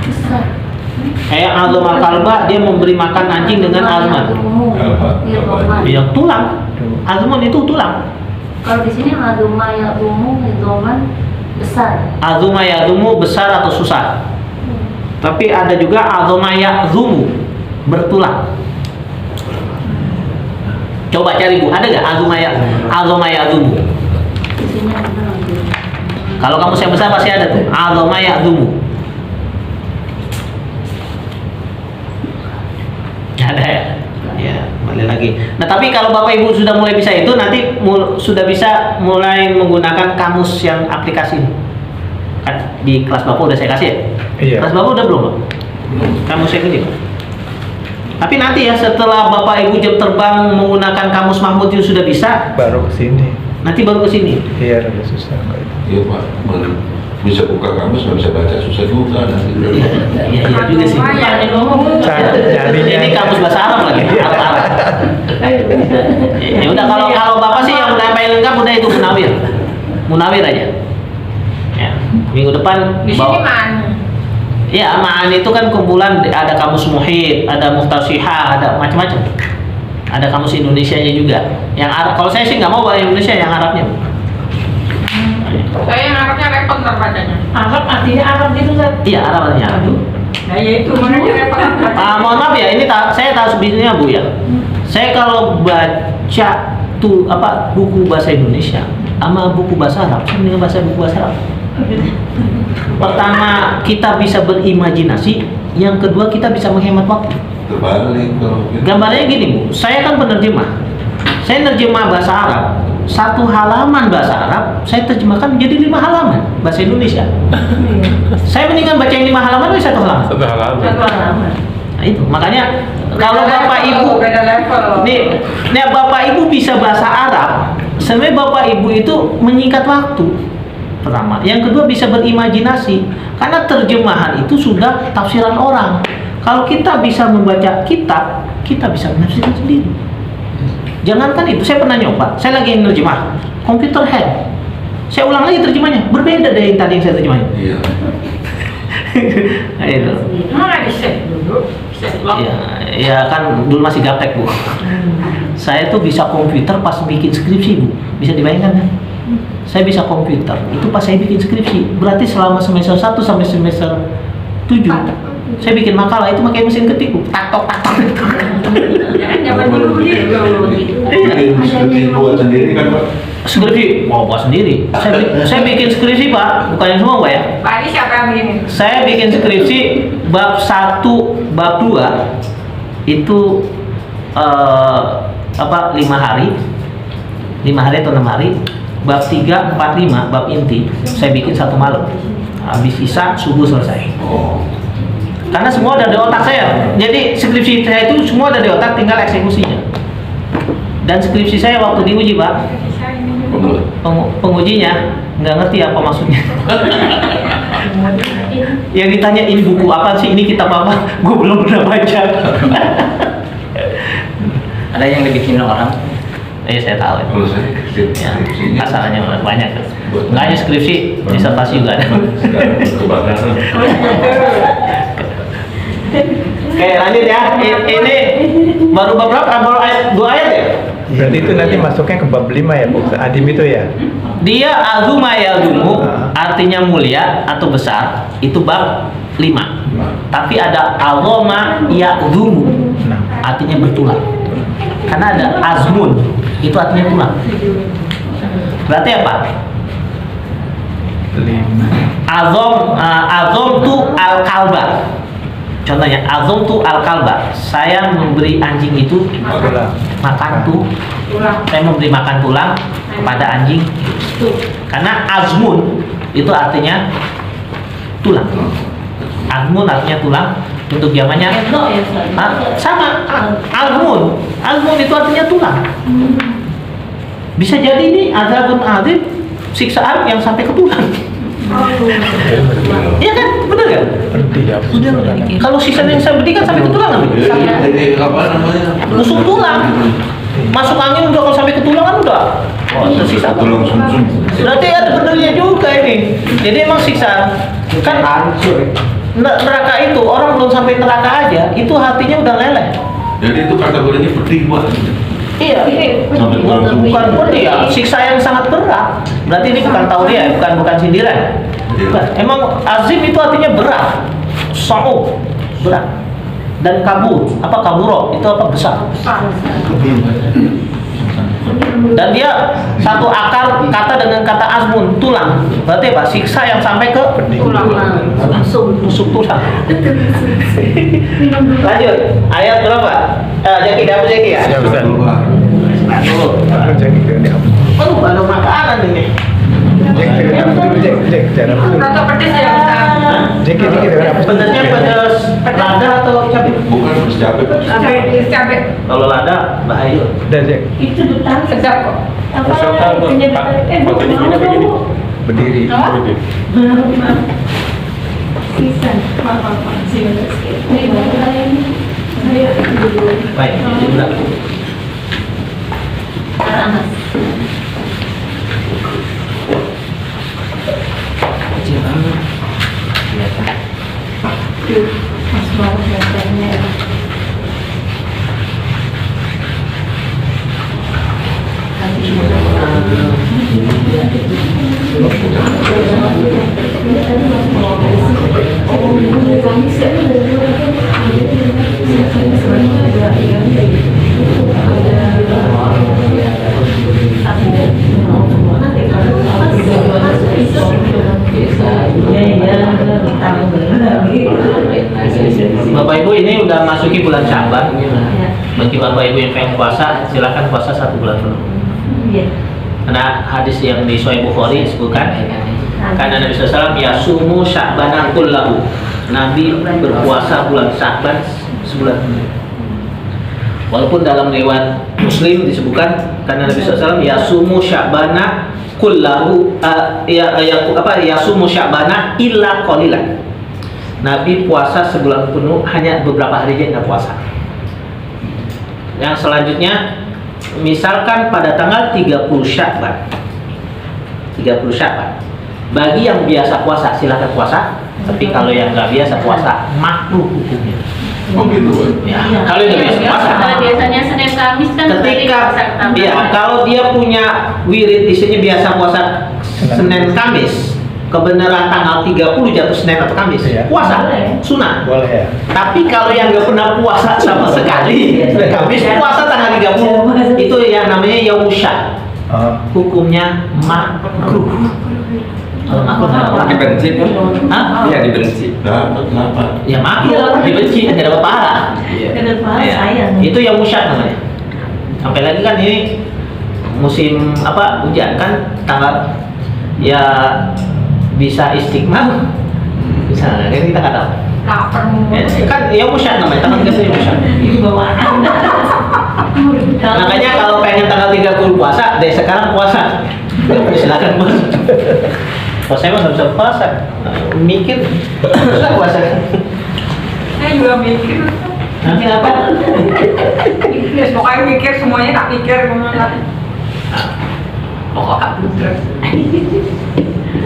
Besar. Kayak azoma kalba, dia memberi makan anjing dengan azman. Iya, Roman. Yang tulang. Azman itu tulang. Kalau di sini Azuma ya umum, Roman besar. Azuma ya azumu besar atau susah. Tapi ada juga azoma ya azumu bertulang. Coba cari Bu, ada nggak azoma ya azumu? Di sini ada lagi. Kalau kamu yang besar pasti ada tuh azoma ya azumu. Ada ya? Ya, balik lagi. Nah, tapi kalau Bapak Ibu sudah mulai bisa itu, nanti sudah bisa mulai menggunakan kamus yang aplikasi. Kan di kelas Bapak udah saya kasih ya? Iya. Kelas Bapak udah belum, Pak? Kamus yang ini. Tapi nanti ya setelah Bapak Ibu jam terbang menggunakan kamus Mahmud itu sudah bisa, Baru kesini. nanti baru ke sini. Iya agak susah kayak itu. Iya Pak, bisa buka kamus nggak bisa baca susah juga nanti. Iya juga sih. Nyarinya. Ini kamus bahasa Arab lagi. Arab. Ya udah kalau Bapak sih yang udah paling lengkap udah itu Munawir. Munawir aja. Ya, minggu depan Di sini mana? Ya, Ma'an itu kan kumpulan ada kamus muhit, ada muhtasihah, ada macam-macam. Ada kamus Indonesianya juga. Yang Arab, kalau saya sih nggak mau bahasa Indonesia, yang Arabnya. Saya yang Arabnya repot ntar bacanya. Arab artinya Arab gitu kan? Iya, Arab artinya Arab. Nah ya itu makanya repot. Mohon maaf ya, ini saya tahu bisnisnya Bu ya. Saya kalau baca tuh buku bahasa Indonesia sama buku bahasa Arab, saya mendingan baca buku bahasa Arab. Pertama, kita bisa berimajinasi. Yang kedua, kita bisa menghemat waktu. Terbalik kalau gitu. Gambarnya gini Bu, saya kan penerjemah. Saya nerjemah bahasa Arab. 1 halaman bahasa Arab, saya terjemahkan menjadi 5 halaman bahasa Indonesia. Saya mendingan baca yang 5 halaman atau 1 halaman? Satu halaman. Satu halaman. Nah itu, makanya kalau Bapak Ibu beda level. nih Bapak Ibu bisa bahasa Arab, sebenarnya Bapak Ibu itu menyingkat waktu. Pertama, yang kedua bisa berimajinasi karena terjemahan itu sudah tafsiran orang. Kalau kita bisa membaca kitab, kita bisa menafsirkan sendiri. Jangankan itu, saya pernah nyoba, saya lagi nerjemah computer head. Saya ulang lagi terjemahnya, berbeda dari yang tadi yang saya terjemahin. Iya. Nah, itu. Mana di set dulu? Set lock. Ya kan dulu masih gaptek Bu. Saya tuh bisa komputer pas bikin skripsi Bu, bisa dibayangkan kan? Saya bisa komputer, itu pas saya bikin skripsi. Berarti selama semester 1 sampai semester 7 saya bikin makalah itu pakai mesin ketik Bu. Tak-tok. Jangan zaman dulu gitu. Bikin skripsi buat sendiri kan Pak? Skripsi mau buat sendiri. Saya bikin skripsi Pak, bukan yang semua Pak ya. Pak ini siapa yang begini? Saya bikin skripsi bab 1, bab 2 itu 5 hari. 5 hari atau 6 hari. Bab 3, 4, 5, bab inti saya bikin 1 malam. Habis isya subuh selesai. Oh. Karena semua ada di otak saya. Jadi skripsi saya itu semua ada di otak, tinggal eksekusinya. Dan skripsi saya waktu diuji Pak, pengujinya nggak ngerti apa maksudnya. Yang ditanya ini buku apa sih, ini kitab apa? Gue belum pernah baca. Ada yang dibikin orang. Saya tahu. Kalau saya Ya, skripsinya asalnya banyak. Nggak hanya skripsi, disertasi juga ada. sekarang kebakaran. Oke, lanjut ya. Ini baru bab berapa? Baru 2 ayat ya? Berarti itu nanti masuknya ke bab 5 ya Bu, Adim itu ya? Dia azuma yazumu artinya mulia atau besar, itu bab 5. Tapi ada azoma yazumu artinya bertulang. Karena ada azmun, itu artinya tulang. Berarti apa? Azom tu al kalba. Contohnya azom tu al kalba. Saya memberi anjing itu makan tulang. Saya memberi makan tulang kepada anjing. Karena azmun itu artinya tulang. Azmun artinya tulang. Untuk zamannya sama. Azmun itu artinya tulang. Bisa jadi ini azabun azim, siksaan yang sampai ke tulang. Iya kan, benar kan? Kalau siksaan yang saya berikan sampai ke tulang, Jadi apa namanya? nusuk tulang, masuk angin udah, kalau sampai ke tulang kan udah. Itu siksa. Tulang sumsum. Berarti ada benernya juga ini. Jadi emang siksa kan neraka itu orang belum sampai neraka aja, itu hatinya udah leleh. Jadi itu kategorinya pedih Pak. Iya, ini Sampai tulang sumsum. bukan pedih ya, siksa yang sangat berat. Berarti ini bukan tauriah, bukan sindiran. Bukan. Emang azim itu artinya berat, sa'u, berat. Dan kabur, apa kaburo, itu apa besar. Dan dia satu akar kata dengan kata azmun, tulang. Berarti apa? Siksa yang sampai ke Tulang. tusuk tulang. Lanjut, ayat berapa? Jaki, dapat Jaki ya? Siap, Ustaz. Aku jadi Oh, ada makanan ini. Rata pedes ya Ustaz. Pedasnya pedas lada atau cabai? Bukan pedas cabai Pak. Cabai. Kalau lada bahaya. Itu ditaruh Sedap kok. apa? Fotonya gini apa gini? berdiri. Sisa. Maaf. Baik, sudah. Kecil banget. Kelihatan. Mas baru kelihatannya. Bapak Ibu, ini udah masuki bulan Syaban. Bagi Bapak Ibu yang pengen puasa, silakan puasa 1 bulan penuh. Karena hadis yang di Sahih Bukhari disebutkan, karena Nabi SAW yasumu sya'bana kullahu. Nabi berpuasa bulan Syaban sebulan penuh. Walaupun dalam riwayat Muslim disebutkan karena Nabi SAW yasumu sya'bana kullahu, yasumu sya'bana illa qalilan. Nabi puasa sebulan penuh, hanya beberapa hari aja nggak puasa. Yang selanjutnya, misalkan pada tanggal 30 Sya'ban. 30 Sya'ban. Bagi yang biasa puasa silakan puasa, tapi kalau yang nggak biasa puasa makruh hukumnya. Oh gitu Pak. Ya, kalau yang nggak biasa puasa. Kalau biasanya Senin Kamis kan Ketika berarti ya, kalau dia punya wirid isinya biasa puasa Senin Kamis, kebenaran tanggal 30 jatuh Senin atau Kamis, Iya. puasa sunat. Boleh ya. Tapi kalau yang nggak pernah puasa sama sekali, Kamis puasa tanggal 30, itu yang namanya yaumusyak. Hukumnya makruh. Kalau makruh apa? Dibenci kan? Hah? Iya dibenci. Dapat kenapa? Ya makruh, dibenci, tidak dapat pahala. Ya. Itu yaumusyak namanya. Sampai lagi kan ini musim apa, hujan kan, tanggal ya bisa istiqmal, bisa, kan kita nggak tahu. Lapar Ya, kan yaumusyak namanya, tanggal 30 yaumusyak. Makanya kalau pengen tanggal 30 puasa, dari sekarang puasa. Silakan bos. Kalau saya mah nggak bisa puasa, mikir, susah puasa. Saya juga mikir. Nanti apa? Pokoknya mikir semuanya tak pikir. Pokoknya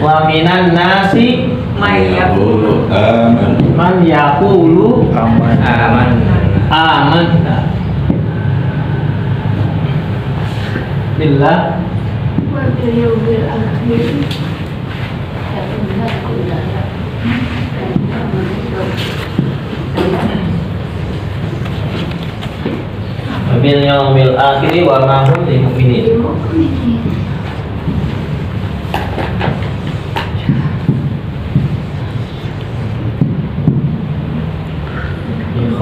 Wa minan nasi Maya. Aman. man yaqulu Aman. Aman. billah bil yaumil akhir wa ma hum lil mu'minin.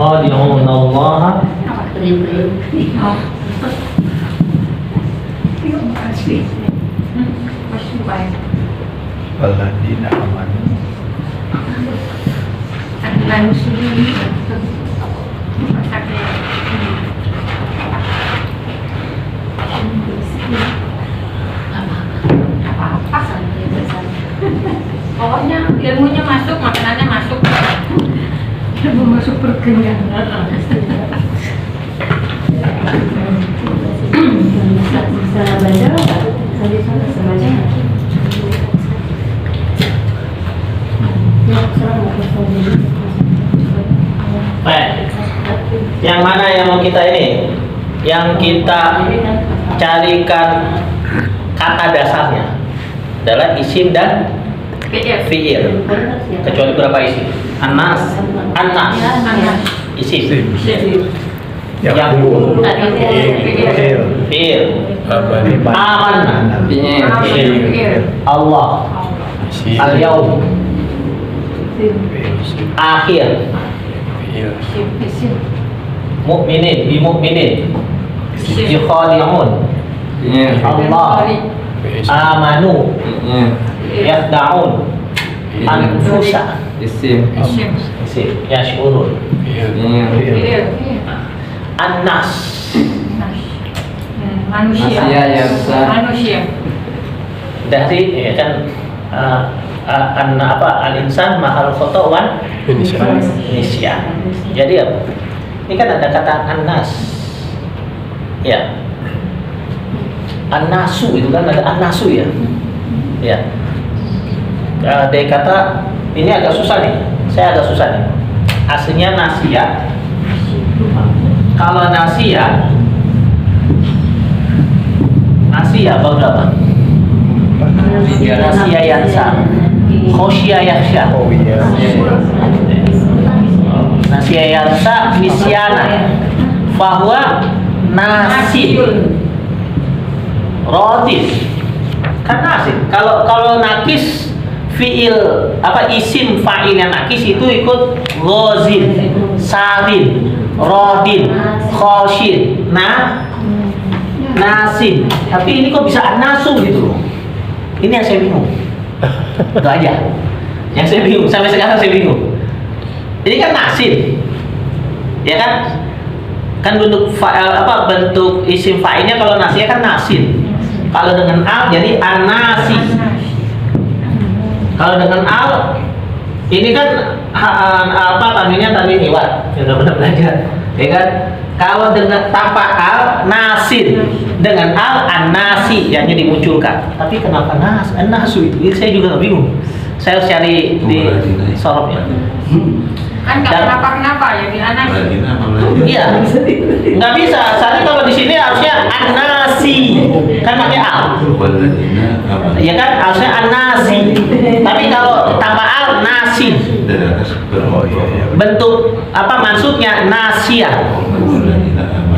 yukhadi'una Allah Waladina amanu. Pokoknya ilmunya masuk, makanannya masuk. Ilmu masuk perutnya. Bisa baca nggak? Bisa baca. Yang mana yang mau kita ini? Yang kita carikan kata dasarnya adalah isim dan fi'il. Kecuali berapa isim? Anas, isim. Yang fi'il. Amanna. Allah. Al-yaum. Akhir. Mukminin, bimu'minin. Yukhadi'un. Allah. Amanu. Yakhda'un. Anfusa. Isim. Yash'urun. An-nas. Manusia. Manusia. Dari ya kan al-insan mahal khotowan Indonesia. Jadi apa? Ini kan ada kata an-nas. Ya. An-nasu itu kan ada an-nasu ya. Ya. Dari kata ini agak susah nih. Saya agak susah nih. Aslinya nasia. Kalau nasia bab berapa? Nasia yansa. Khosya yakhsha. Oh iya. Nasia yansa nisyana. Fahuwa nasib. Rodif. Kan nasib. Kalau nakis fiil isim fa'ilnya nakis itu ikut ghazin, sarin, rodin, khoshin, nasib. Tapi ini kok bisa an-nasu gitu loh. Ini yang saya bingung. Itu aja. Yang saya bingung, sampai sekarang saya bingung. Ini kan nasib. Ya kan? Kan bentuk bentuk isim fa'ilnya kalau nasib kan nasib. Kalau dengan al jadi an-nasi. Kalau dengan al ini kan tanwinnya hiwat. Sudah pernah belajar. Ya kan? Kalau dengan tanpa al nasir, dengan al an-nasi yang dimunculkan. Tapi kenapa an-nasu itu? Saya juga bingung. Saya harus cari di sorobnya. Kan nggak kenapa ya di anak. Iya, nggak bisa. Soalnya kalau di sini harusnya an-nasi, kan pakai al. Ya kan harusnya an-nasi. Tapi kalau tanpa al nasi. Bentuk maksudnya nasia.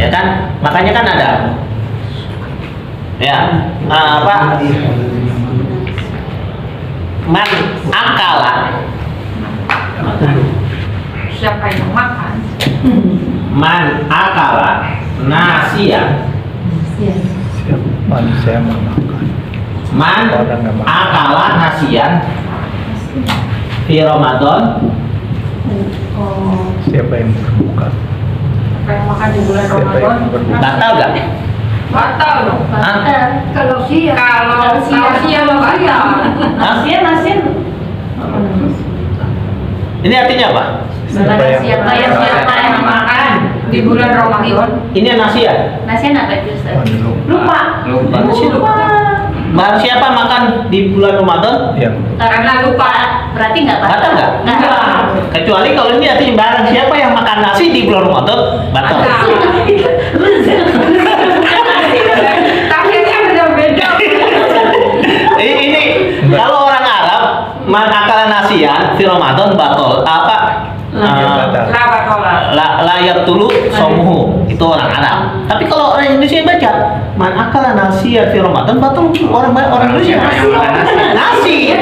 Ya kan, makanya kan ada. Ya, man akala. Siapa yang makan? Man akala nasia. Manusia memakan. Man akala nasian fi Ramadan. Siapa yang berbuka? Siapa yang makan di bulan Siapa Ramadan? yang berbuka? Batal gak? Batal dong. Kalau siang. Kalau siang batal. Nasian. Ini artinya apa? Siapa Siapa yang makan di bulan Ramadan? Ini nasia. Nasian apa itu, Ustaz? Lupa. Barang siapa makan di bulan Ramadan? Yang Karena lupa. Berarti nggak Batal nggak? Enggak. Kecuali kalau ini artinya barang siapa yang makan nasi di bulan Ramadan batal. Tafsirnya beda-beda. Ini kalau orang Arab man akala nasian fi Ramadan batal. Layak dulu somuhu itu orang Arab. Tapi kalau orang Indonesia baca man akala nasian fi Ramadan batal orang Indonesia nasi.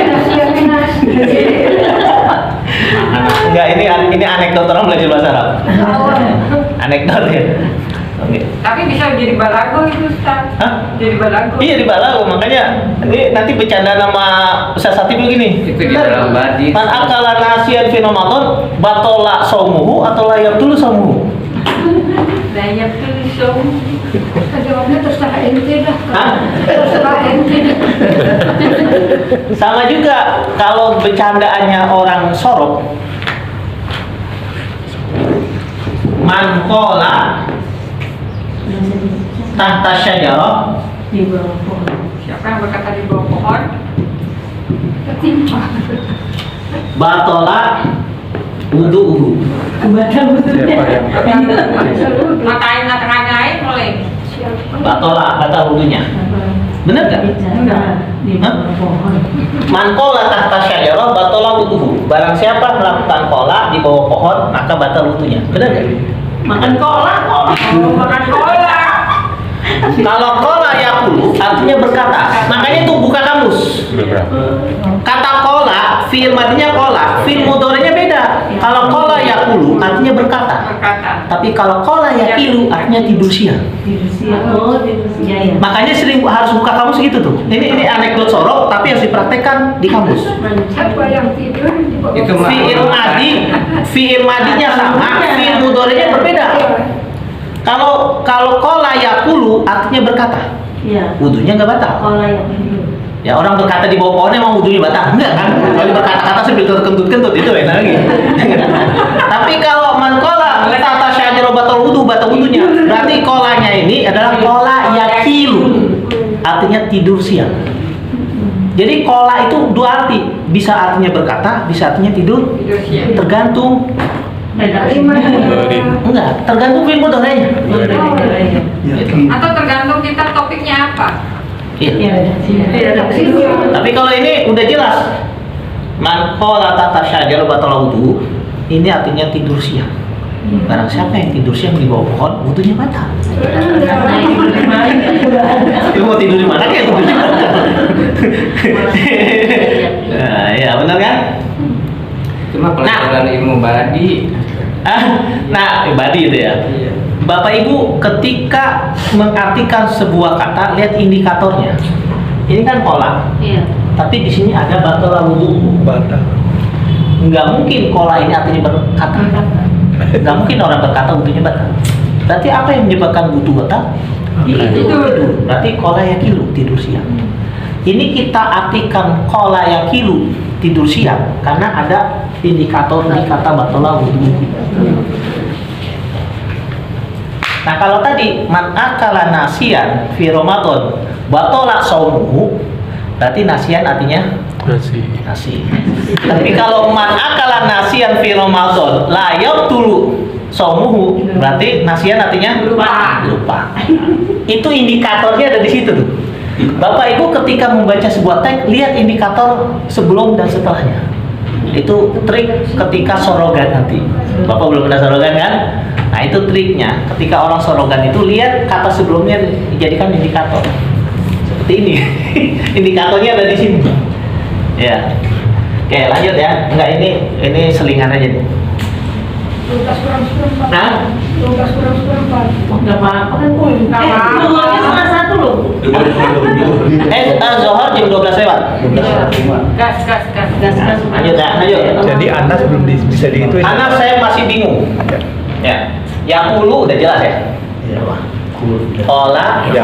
Enggak, ini anekdot orang belajar bahasa Arab. Anekdot ya. Oke. Tapi bisa jadi balago itu Ustaz. Hah? Jadi balago. Iya di balago, makanya ini nanti bercanda sama Ustaz Satib begini. Itu di dalam badi. Man akala nasian fi Ramadan batola saumuhu atau layak dulu saumuhu. Layak tulis. Jawabnya terserah ente dah. Hah? Terserah ente. Sama juga kalau bercandaannya orang sorok. Man qala tahta syajarah Di bawah pohon. Siapa yang berkata di bawah pohon? Ketimpa. batola wudu'uhu. Siapa yang Matain ngatain mulai. Batola batal wudunya. Bener gak? Di bawah pohon. Man qala tahta syajarah batola wudu'uhu. Barang siapa melakukan qola di bawah pohon maka batal wudunya. Bener gak? Makan qola. Makan kola. Kalau kola yakulu artinya berkata, makanya itu buka kamus. Beberapa. Kata kola, fi'il madinya kola, fi'il mudhari'nya beda. Kalau kola yakulu artinya berkata. Berkata. Tapi kalau kola yakilu artinya tidur siang. Tidur siang. Oh, tidur siang ya. Makanya sering harus buka kamus gitu tuh. Ini anekdot sorok tapi harus dipraktekkan di kamus. Siapa yang tidur di bawah Itu Fi'il madinya sama, fi'il mudhari'nya berbeda. Kalau kola yakulu artinya berkata, Iya. wudunya nggak batal. Kola yang tidur. Ya orang berkata di bawah pohonnya emang wudunya batal? Enggak kan? Kalau berkata-kata sambil terkentut-kentut itu enak lagi. Tapi kalau man kola tata syajarah batal wudunya, berarti kolanya ini adalah kola yakilu, artinya tidur siang. Jadi kola itu dua arti, bisa artinya berkata, bisa artinya tidur. Tidur siang. Tergantung. Beda. Enggak, tergantung fi'il mudhari'nya. Atau tergantung kita topiknya apa. Iya. Tapi kalau ini udah jelas. Man qala tahta syajarah batal wudu, ini artinya tidur siang. Barang siapa yang tidur siang di bawah pohon, wudunya batal. Lu mau tidur di mana kayak tidur di mana? Nah, ya benar kan? Cuma pelajaran ilmu badi. Nah, ibadi itu ya. Bapak Ibu ketika mengartikan sebuah kata, lihat indikatornya. Ini kan kola, Iya. tapi di sini ada batal wudu. batal? Nggak mungkin kola ini artinya berkata. Nggak mungkin orang berkata wudunya batal. Berarti apa yang menyebabkan wudu batal? Tidur. Berarti kola yakilu, tidur siang. Ini kita artikan kola yakilu, tidur siang, karena ada indikator di kata batal wudu. Nah kalau tadi man akala nasian fi Ramadan batola saumuhu, berarti nasian artinya nasi. Tapi kalau man akala nasian fi Ramadan la yaqtulu saumuhu, berarti nasian artinya lupa. Itu indikatornya ada di situ tuh. Bapak Ibu ketika membaca sebuah teks, lihat indikator sebelum dan setelahnya. Itu trik ketika sorogan nanti. Bapak belum pernah sorogan kan? Nah itu triknya. Ketika orang sorogan itu lihat kata sebelumnya dijadikan indikator. Seperti ini. Indikatornya ada di sini. Ya. Oke lanjut ya. Enggak ini selingan aja nih. 12 kurang 4. Nah, 12 kurang 4. nggak apa-apa kan Bu. Luarnya setengah 1 loh. Zohor jam 12 lewat. Gas. Gas. Lanjut ya, lanjut. Jadi Anas belum bisa dihituin. Anak saya masih bingung. Ya. Yang ulu udah jelas ya. Ola, Ya.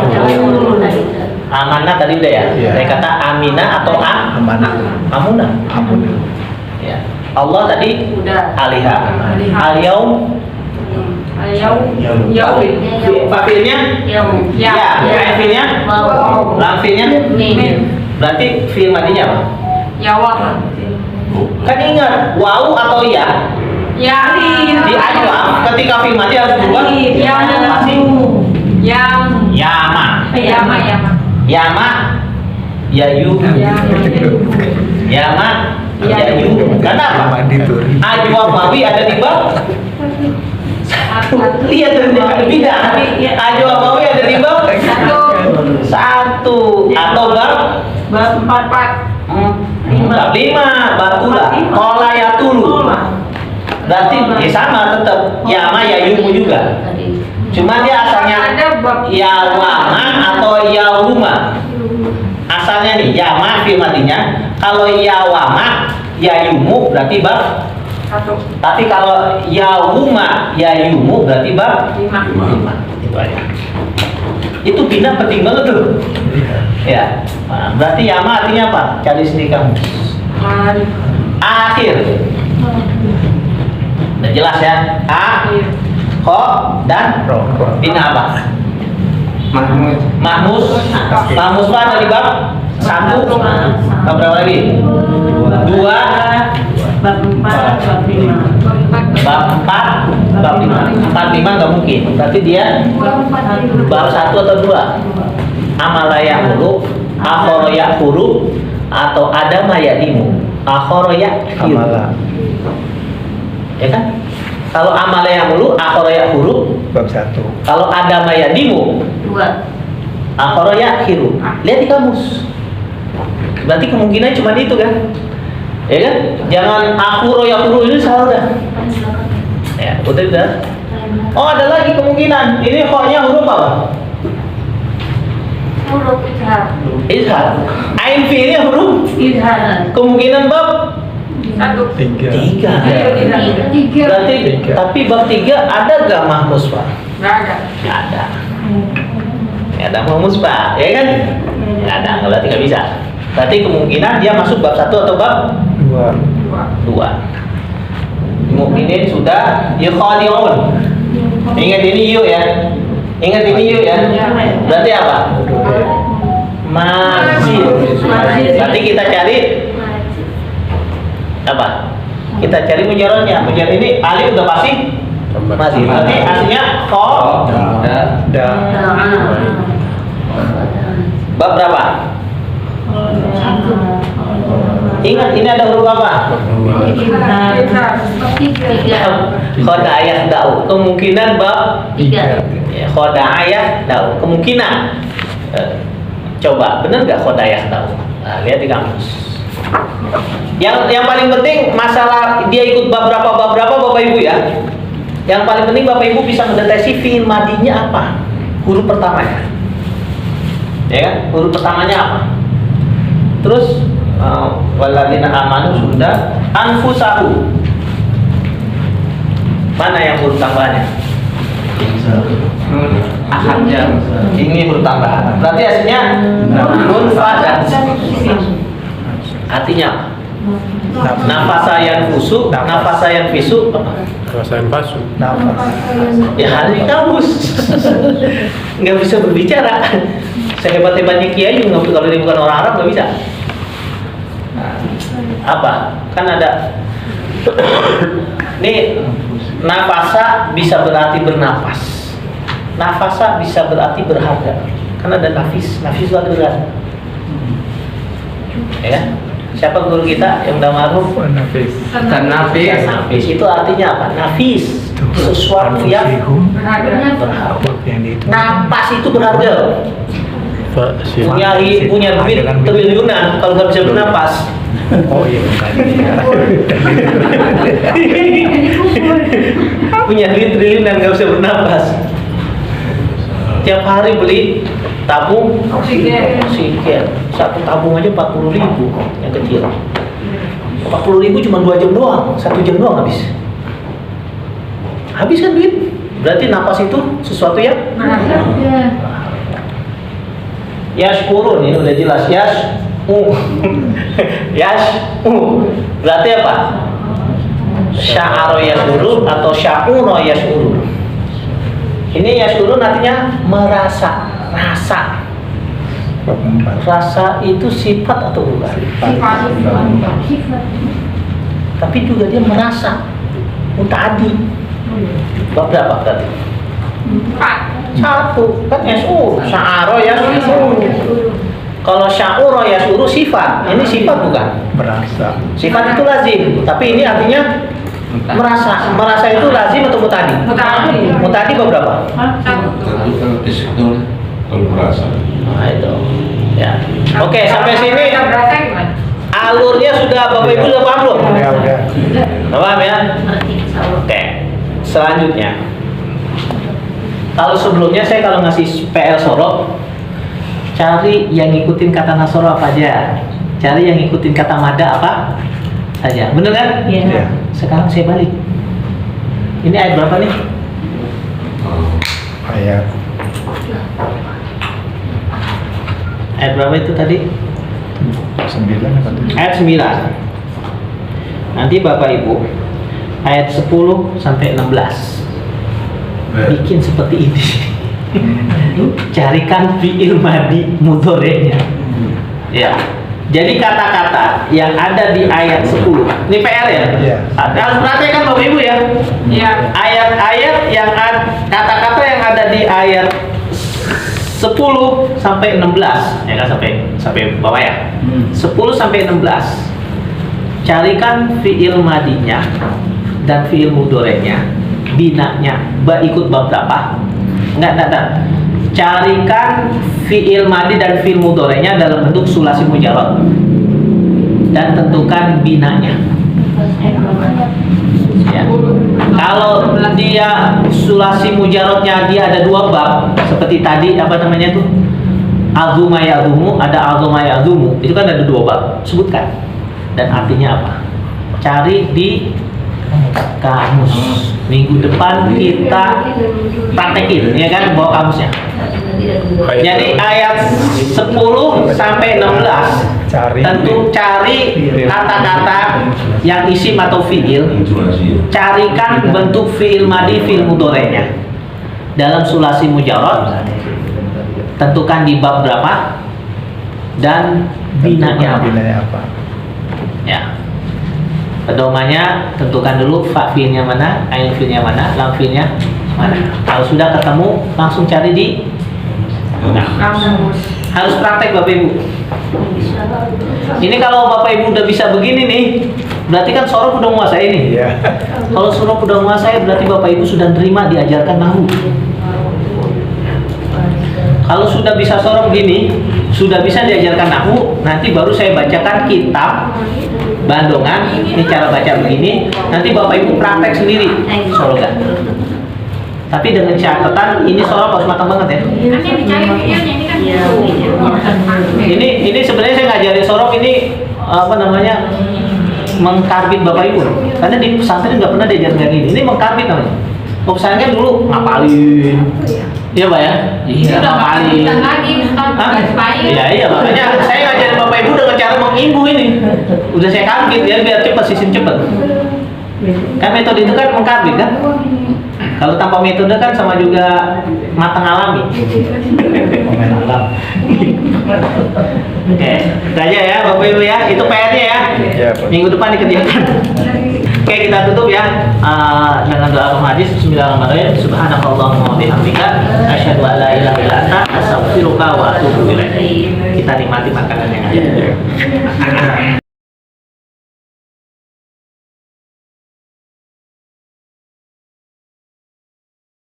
amanah tadi udah ya. Iya. Saya kata amina atau Amanah. amunah. Amunah. Ya. Allah tadi Udah. aliha. Al-yaum Fa'ilnya Yang Ya. Fi'ilnya wow. Lamfilnya berarti fi'il madinya apa? Jawab. Kan ingat wawu atau ya Ya. di ajwaf ketika fi'il madi harus berubah masih Yang. yama Yama. yayu yama yayu karena apa? Mandi tuh. Ajwaf mawi ada di bab lihat beda ajwaf mawi ada di bab satu atau bab 4. bab 5 batula kola yatulu Berarti ya sama tetap yama yayumu juga. Cuma dia asalnya yawama atau yawuma. Asalnya nih yama fi'il madinya. Kalau yawama yayumu berarti bab 1. tapi kalau yawuma yayumu berarti bab 5. 5. Itu aja. Itu bina penting banget tuh. Ya. Nah, berarti yama artinya apa? Cari sendiri kamu. Akhir. Udah jelas ya? Ko dan bina apa? Mahmud. Mahmus. Mahmus apa dari bab 1? Bab berapa lagi? 2. Bab 4, bab 5. Bab 4, bab 5. 4, 5 nggak mungkin. Berarti dia bab 1 atau 2. Amalaya huru, akhoroya huru, atau adama yadimu, akhoroya hiru. Amala. Ya kan? Kalau amalaya huru, akhoroya huru. Bab 1. Kalau adama yadimu, 2. akhoroya hiru. Lihat di kamus. Berarti kemungkinan cuma itu kan? Ya kan? Jangan akhoroya huru ini salah udah. Ya, udah. Oh, ada lagi kemungkinan. Ini koknya huruf apa? Huruf izhar. Izhar. Ain fi'ilnya huruf. Izhar. Kemungkinan bab 1. 3. 3. Tiga. Berarti tapi bab 3 ada gak mahmus Pak? Nggak ada. Nggak ada. Nggak ada mahmus Pak, ya kan? Nggak ada, berarti nggak bisa. Berarti kemungkinan dia masuk bab 1 atau bab 2. Mukminin sudah yukhadi'un. Ingat ini yuk ya. Ingat ini yuk ya. Berarti apa? Masih. Berarti kita cari apa? Kita cari mujarradnya. Mujarrad ini alif udah pasti masih. Berarti aslinya kho. Bab berapa? Ingat ini ada huruf apa? Khoda ayah da'u. Kemungkinan bab 3. khoda ayah da'u. Kemungkinan. Coba benar nggak khoda ayah da'u? Nah, lihat di kamus. Yang paling penting masalah dia ikut bab berapa Bapak Ibu ya. Yang paling penting Bapak Ibu bisa mendeteksi fi'il madinya apa? Huruf pertamanya. Ya kan? Huruf pertamanya apa? Terus waladina amanu sudah anfusahu. Mana yang huruf tambahannya? Ahadnya. Ini huruf tambahan. Berarti aslinya nun fa dan artinya apa? Nafasayan fusu, nafasayan fisu apa? Rasain pasu. Nafas. Ya hari kamus nggak bisa berbicara. Sehebat-hebatnya kiai juga kalau dia bukan orang Arab nggak bisa. Apa? Kan ada nih nafasa bisa berarti bernapas. Nafasa bisa berarti berharga. Kan ada nafis itu arti berharga. Ya. Siapa guru kita yang udah maruf? Nafis. Nafis. Nafis itu artinya apa? Nafis. Sesuatu yang berharga. Yang itu. Napas itu berharga. Punya duit Dengan triliunan kalau nggak bisa bernapas. Oh iya bukan. Punya duit triliunan nggak bisa bernapas. Tiap hari beli tabung oksigen. Satu tabung aja 40.000 yang kecil. 40.000 cuma 2 jam doang, 1 jam doang habis. Habis kan duit. Berarti napas itu sesuatu yang yashkurun, ini udah jelas berarti apa? Sya'aro yashkurun atau sya'uro yashkurun. Ini yashkurun artinya merasa, rasa. Rasa itu sifat atau bukan? Tapi juga dia merasa muta'addi. Bab berapa berarti? 1 kan yashur, sya'aro yashur. Kalau sya'uro yashuru sifat, ini sifat bukan? Merasa. Sifat itu lazim, tapi ini artinya merasa. Merasa itu lazim atau mutadi? Mutadi beberapa? Kalau fisikal, kalau merasa. Nah itu. Ya. Oke, sampai sini alurnya sudah Bapak Ibu sudah paham belum? Udah. Paham ya? Oke, selanjutnya. Kalau sebelumnya saya kalau ngasih PL Soro, cari yang ngikutin kata Nasoro apa aja, cari yang ngikutin kata Mada apa saja, bener kan? Iya. Sekarang saya balik. Ini ayat berapa nih? Ayat Ayat berapa itu tadi? 9 apa 7? Ayat 9. Nanti Bapak Ibu ayat 10 sampai 16 bikin seperti ini. Carikan fi'il madi mudhorenya. Ya. Jadi kata-kata yang ada di ayat 10. Ini PR ya? Iya. Harus perhatikan Bapak Ibu ya. Iya. Ayat-ayat yang kata-kata yang ada di ayat 10 sampai 16 ya kan, sampai bawah ya. 10 sampai 16. Carikan fi'il madinya dan fi'il mudhorenya, binanya. Ikut bab berapa? Enggak. Carikan fi'il madi dan fi'il mudhorenya dalam bentuk sulasi mujarrad dan tentukan binanya. Ya. Kalau dia sulasi mujarradnya dia ada 2 bab seperti tadi apa namanya tuh? Azuma ya'zumu, ada azuma ya'zumu. Itu kan ada 2 bab. Sebutkan. Dan artinya apa? Cari di kamus. Minggu depan kita praktekin, ya kan, bawa kamusnya. Jadi ayat 10 sampai 16 cari kata-kata yang isim atau fi'il. Carikan bentuk fi'il madi, fi'il mudhorenya dalam sulasi mujarrad. Tentukan di bab berapa dan binanya apa. Ya. Pedomannya tentukan dulu fa fi'ilnya mana, ain fi'ilnya mana, lam fi'ilnya mana. Kalau sudah ketemu langsung cari di harus praktek Bapak Ibu. Ini kalau Bapak Ibu udah bisa begini nih, berarti kan Sorof udah menguasai nih. Iya. Kalau Sorof udah menguasai berarti Bapak Ibu sudah terima diajarkan nahwu. Kalau sudah bisa Sorof begini, sudah bisa diajarkan nahwu, nanti baru saya bacakan kitab Bandongan, ini cara baca begini, nanti Bapak Ibu praktek sendiri sorogan. Tapi dengan catatan ini Sorof harus matang banget ya. Nanti dicari videonya ini kan. Ini sebenarnya saya ngajarin Sorof ini apa namanya, mengkarbit Bapak Ibu. Karena di pesantren nggak pernah diajar kayak gini. Ini mengkarbit namanya. Kalau pesantren dulu ngapalin. Iya Pak ya? Iya ngapalin. Lagi, Iya makanya saya ngajarin Bapak Ibu dengan cara mengimbu ini. Udah saya karbit ya biar cepat, sisin cepat. Kan metode itu kan mengkarbit kan? Kalau tanpa metode kan sama juga matang alami. Pemain alam. Oke, itu aja ya Bapak Ibu ya. Itu PR-nya ya. Iya, Pak. Minggu depan dikerjakan. Oke, kita tutup ya dengan doa hadis. Bismillahirrahmanirrahim. Subhanakallahumma wa bihamdika asyhadu an la ilaha illa anta astaghfiruka wa atubu ilaik. Kita nikmati makanan yang ada.